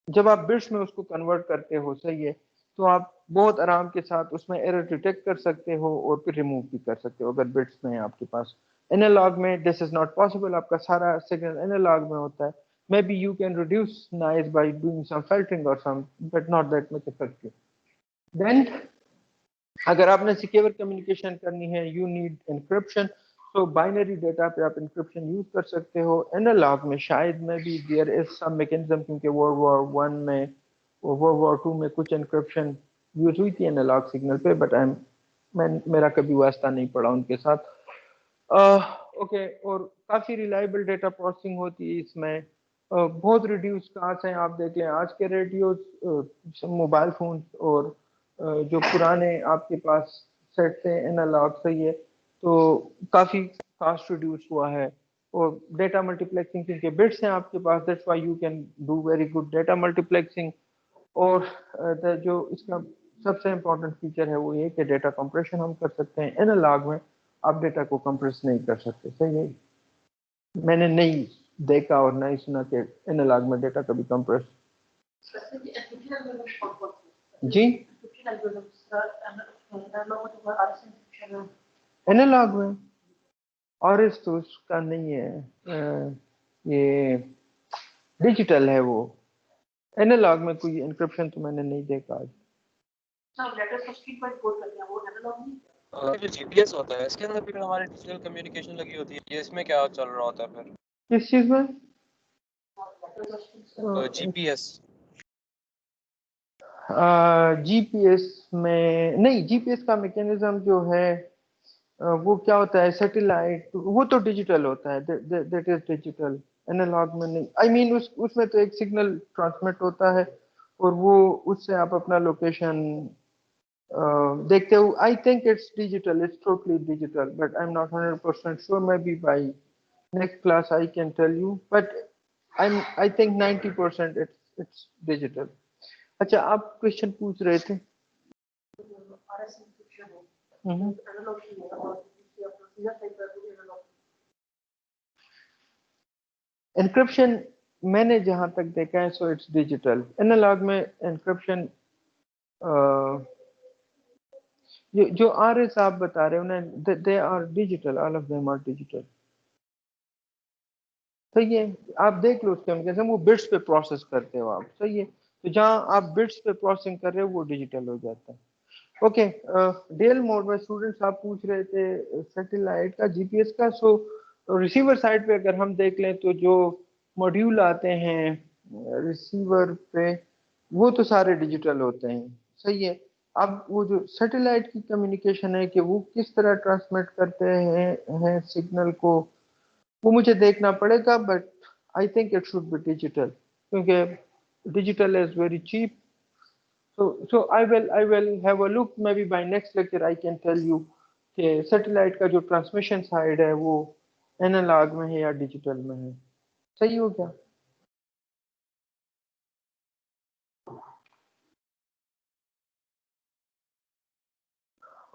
जब आप बिट्स में उसको कन्वर्ट करते हो, सही है, तो आप बहुत आराम के साथ उसमें एरर डिटेक्ट कर सकते हो और फिर रिमूव भी कर सकते हो अगर बिट्स में है आपके पास। एनालॉग में दिस इज नॉट पॉसिबल, आपका सारा सिग्नल एनालॉग में होता है। Maybe you can reduce noise by doing some filtering और some, but not that much effective. Then अगर आपने सिक्योर कम्युनिकेशन करनी है, यू नीड एन्क्रिप्शन। तो बाइनरी डेटा पे आप एन्क्रिप्शन यूज कर सकते हो। एनालॉग में शायद में भी देयर इज सम मैकेनिज्म, क्योंकि वर्ल्ड वॉर वन में और वर्ल्ड वॉर टू में कुछ एन्क्रिप्शन यूज हुई थी एनालॉग सिग्नल पे, बट मेरा कभी वास्ता नहीं पड़ा उनके साथ। ओके और काफ़ी रिलायबल डेटा प्रोसेसिंग होती है इसमें। बहुत रिड्यूस कास्ट हैं। आप देख लें आज के रेडियोज, मोबाइल फोन और जो पुराने आपके पास सेट थे एनालॉग, सही है, तो काफ़ी कास्ट रिड्यूस हुआ है। और डेटा मल्टीप्लेक्सिंग क्योंकि बिट्स हैं आपके पास, that's why you can do very good data multiplexing. और जो इसका सबसे इम्पोर्टेंट फीचर है वो ये कि डेटा कंप्रेशन हम कर सकते हैं। एनालॉग में आप डेटा को कंप्रेस नहीं कर सकते। सही है, मैंने नहीं देखा और नहीं सुना कि एनालॉग में डेटा कभी कंप्रेस। जी एनालॉग में और इस तो उसका नहीं है, ये डिजिटल है वो। एनालॉग में कोई एन्क्रिप्शन तो मैंने नहीं देखा आज। जो जीपीएस होता है इसके अंदर भी हमारी डिजिटल कम्युनिकेशन लगी होती है, ये इसमें क्या चल रहा होता है फिर? किस चीज में? जीपीएस। जीपीएस में नहीं, जीपीएस का मैकेनिज्म जो है वो क्या होता है, सैटेलाइट, वो तो डिजिटल होता है, दैट इज डिजिटल। एनालॉग में नहीं। आई मीन उसमें तो एक सिग्नल ट्रांसमिट होता है और वो उससे आप अपना लोकेशन देखते हो। I think it's digital, it's totally digital, but I am not 100% sure. Maybe by next class I can tell you, but I think 90% it's digital. अच्छा, आप क्वेश्चन पूछ रहे थे। एन्क्रिप्शन मैंने जहां तक देखा है सो इट्स डिजिटल। एनालॉग में एन्क्रिप्शन जो आर एस आप बता रहे हो ना, they are digital, all of them are digital. सही है, आप देख लो उसके मैकेनिज्म, वो बिट्स पे प्रोसेस करते हो आप। सही है, तो जहां आप बिट्स पे प्रोसेसिंग कर रहे हो वो डिजिटल हो जाता है। ओके, डेल मोड में स्टूडेंट्स आप पूछ रहे थे सैटेलाइट का, जीपीएस का। सो रिसीवर साइड पे अगर हम देख लें तो जो मॉड्यूल आते हैं रिसीवर पे, वो तो सारे डिजिटल होते हैं। सही है। अब वो जो सैटेलाइट की कम्युनिकेशन है कि वो किस तरह ट्रांसमिट करते हैं सिग्नल को, वो मुझे देखना पड़ेगा, but I think it should be digital, क्योंकि digital is very cheap. So I will have a look, maybe by next lecture I can tell you कि सैटेलाइट का जो ट्रांसमिशन साइड है वो एनालॉग में है या डिजिटल में है। सही हो क्या?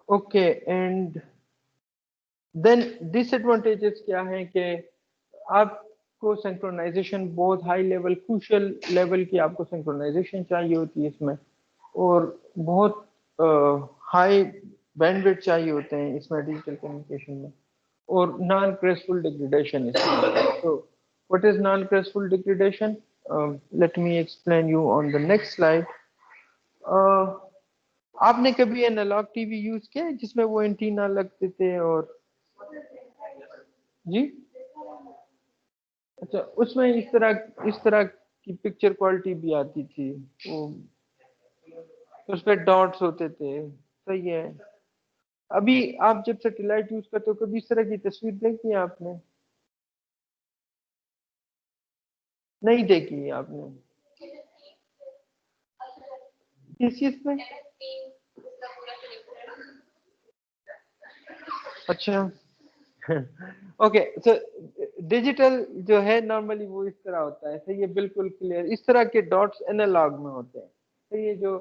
ओके, एंड देन डिसएडवांटेजेस क्या है कि आपको सिंक्रोनाइजेशन बहुत हाई लेवल, क्रूशियल लेवल की आपको सिंक्रोनाइजेशन चाहिए होती है इसमें, और बहुत हाई बैंडविड्थ चाहिए होते हैं इसमें डिजिटल कम्युनिकेशन में, और नॉन ग्रेसफुल डिग्रेडेशन इसमें। तो what is non graceful degradation? Let me explain you on the next slide. आपने कभी एनालॉग टीवी यूज किया है जिसमें वो एंटीना लगते थे और जी अच्छा उसमें इस तरह की पिक्चर क्वालिटी भी आती थी वो उस पे डॉट्स होते थे सही है। अभी आप जब सैटेलाइट यूज करते हो कभी इस तरह की तस्वीर देखी है आपने? नहीं देखी है आपने? किस चीज में? अच्छा ओके सो डिजिटल जो है नॉर्मली वो इस तरह होता है सही है बिल्कुल क्लियर इस तरह के डॉट्स एनालॉग में होते हैं सही है जो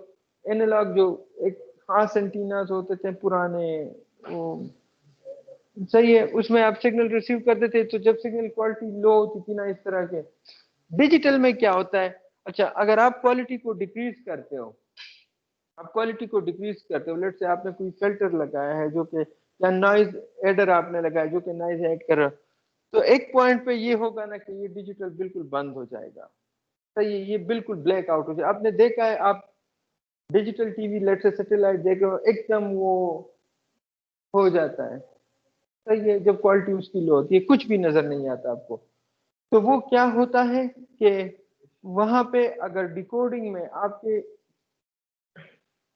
एनालॉग जो एक खास एंटीनास होते थे पुराने वो सही है उसमें आप सिग्नल रिसीव करते थे तो जब सिग्नल क्वालिटी लो होती थी ना इस तरह के डिजिटल में क्या होता है अच्छा अगर आप क्वालिटी को डिक्रीज करते हो आप क्वालिटी को डिक्रीज करते हो लेट से आपने कोई फिल्टर लगाया है जो कि या नॉइज एडर आपने लगाया जो कि नॉइज ऐड कर रहा है, तो एक पॉइंट पे ये होगा ना कि ये डिजिटल बिल्कुल बंद हो जाएगा सही है ये बिल्कुल ब्लैक आउट हो जाए आपने देखा है आप डिजिटल टीवी लेट से सैटेलाइट देख रहे हो एकदम वो हो जाता है सही है जब क्वालिटी उसकी लो होती है कुछ भी नजर नहीं आता आपको तो वो क्या होता है कि वहां पे अगर डिकोडिंग में आपके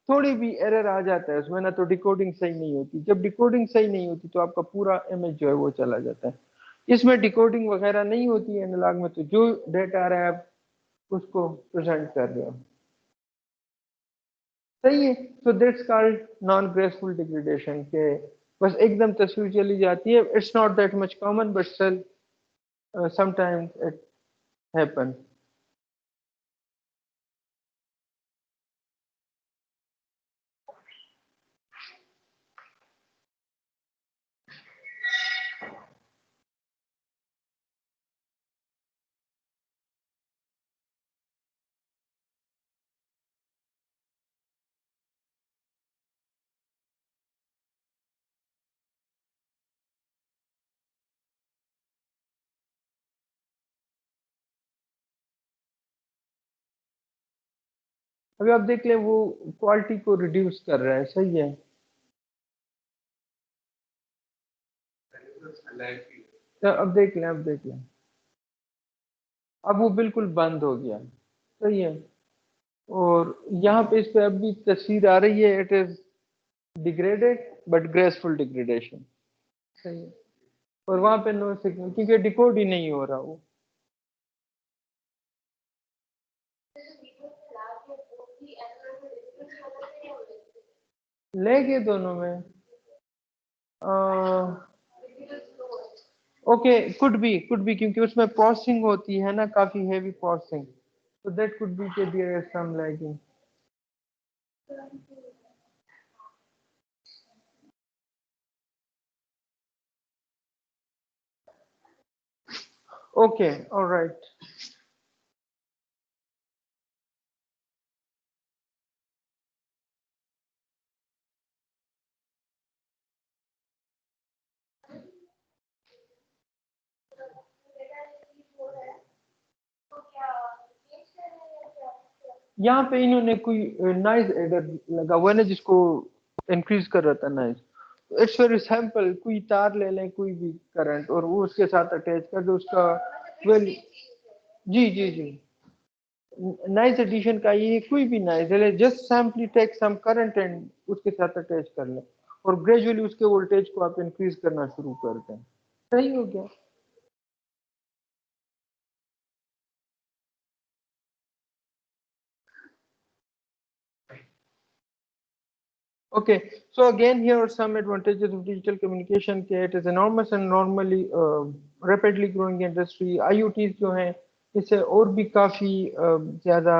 थोड़ी भी एरर आ जाता है उसमें ना तो डिकोडिंग सही नहीं होती जब डिकोडिंग सही नहीं होती तो आपका पूरा इमेज जो है वो चला जाता है इसमें डिकोडिंग वगैरह नहीं होती है एनालॉग में तो जो डेटा आ रहा है आप उसको प्रेजेंट कर रहे हो सही है so that's called non graceful degradation के बस एकदम तस्वीर चली जाती है it's not that much common but still sometimes it happen अभी आप देख लें वो क्वालिटी को रिड्यूस कर रहा है सही है तो अब देख लें अब वो बिल्कुल बंद हो गया सही है और यहाँ पे इस पे अब भी तस्वीर आ रही है it is degraded but graceful degradation सही है और वहां पे नो सिग्नल क्योंकि डिकोड ही नहीं हो रहा वो लेके दोनों में ओके कुड बी क्योंकि उसमें प्रोसेसिंग होती है ना काफी heavy processing so that could be that there is some lagging okay all right यहाँ पे इन्होंने कोई नॉइज एडर लगा हुआ है ना जिसको इंक्रीज कर रहा था नॉइज इट्स वेरी सिंपल कोई तार ले लें कोई भी करंट और वो उसके साथ अटैच कर दो उसका वेल जी जी जी नॉइज एडिशन का ये कोई भी नॉइज है just simply take some current and उसके साथ अटैच कर लें और ग्रेजुअली उसके वोल्टेज को आप इंक्रीज करना शुरू कर दें सही हो गया Okay, so again, here are some advantages of digital communication. कि it is enormous and normally rapidly growing industry. IoTs जो हैं इससे और भी काफी ज्यादा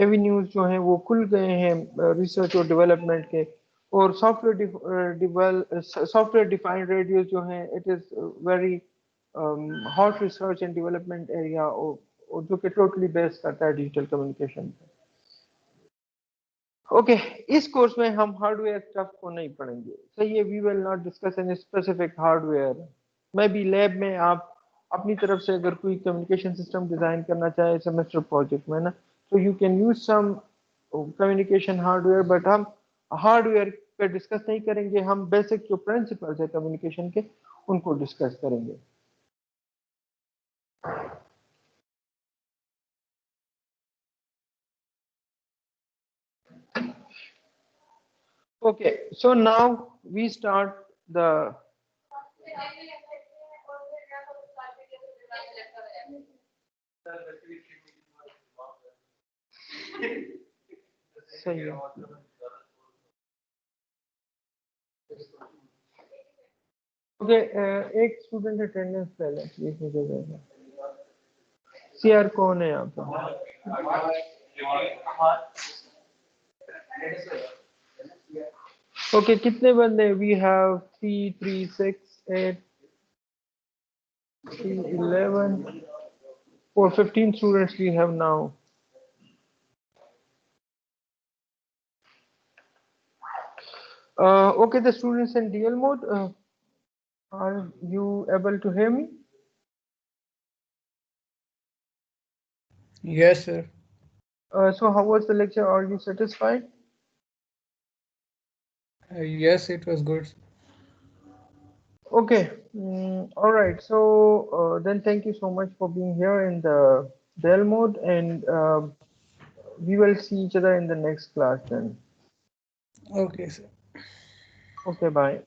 एवेन्यूज जो हैं वो खुल गए हैं रिसर्च और डेवलपमेंट के और सॉफ्टवेयर डिफाइंड रेडियोस जो हैं it is very hot research and development area और जो कि टोटली बेस्ड करता है डिजिटल कम्युनिकेशन पे ओके इस कोर्स में हम हार्डवेयर स्टफ को नहीं पढ़ेंगे सही है we will not discuss any specific hardware मैं भी लैब में आप अपनी तरफ से अगर कोई कम्युनिकेशन सिस्टम डिजाइन करना चाहे सेमेस्टर प्रोजेक्ट में ना तो you can use some communication hardware, but हम हार्डवेयर पे डिस्कस नहीं करेंगे, हम बेसिक जो प्रिंसिपल्स है कम्युनिकेशन के उनको डिस्कस करेंगे। Okay, so now we start the सही है। ओके, एक स्टूडेंट अटेंडेंस पहले प्लीज मुझे देना। सीआर कौन है यहाँ पर? ओके, कितने बंदे? We have 3 3 6 8 3 11 for 15 students we have now. Okay, the students in DL mode, are you able to hear me? Yes, sir. So how was the lecture? Are you satisfied? Yes, it was good. Okay, all right. So then thank you so much for being here in the DL mode, and we will see each other in the next class then. Okay, sir. Okay, bye.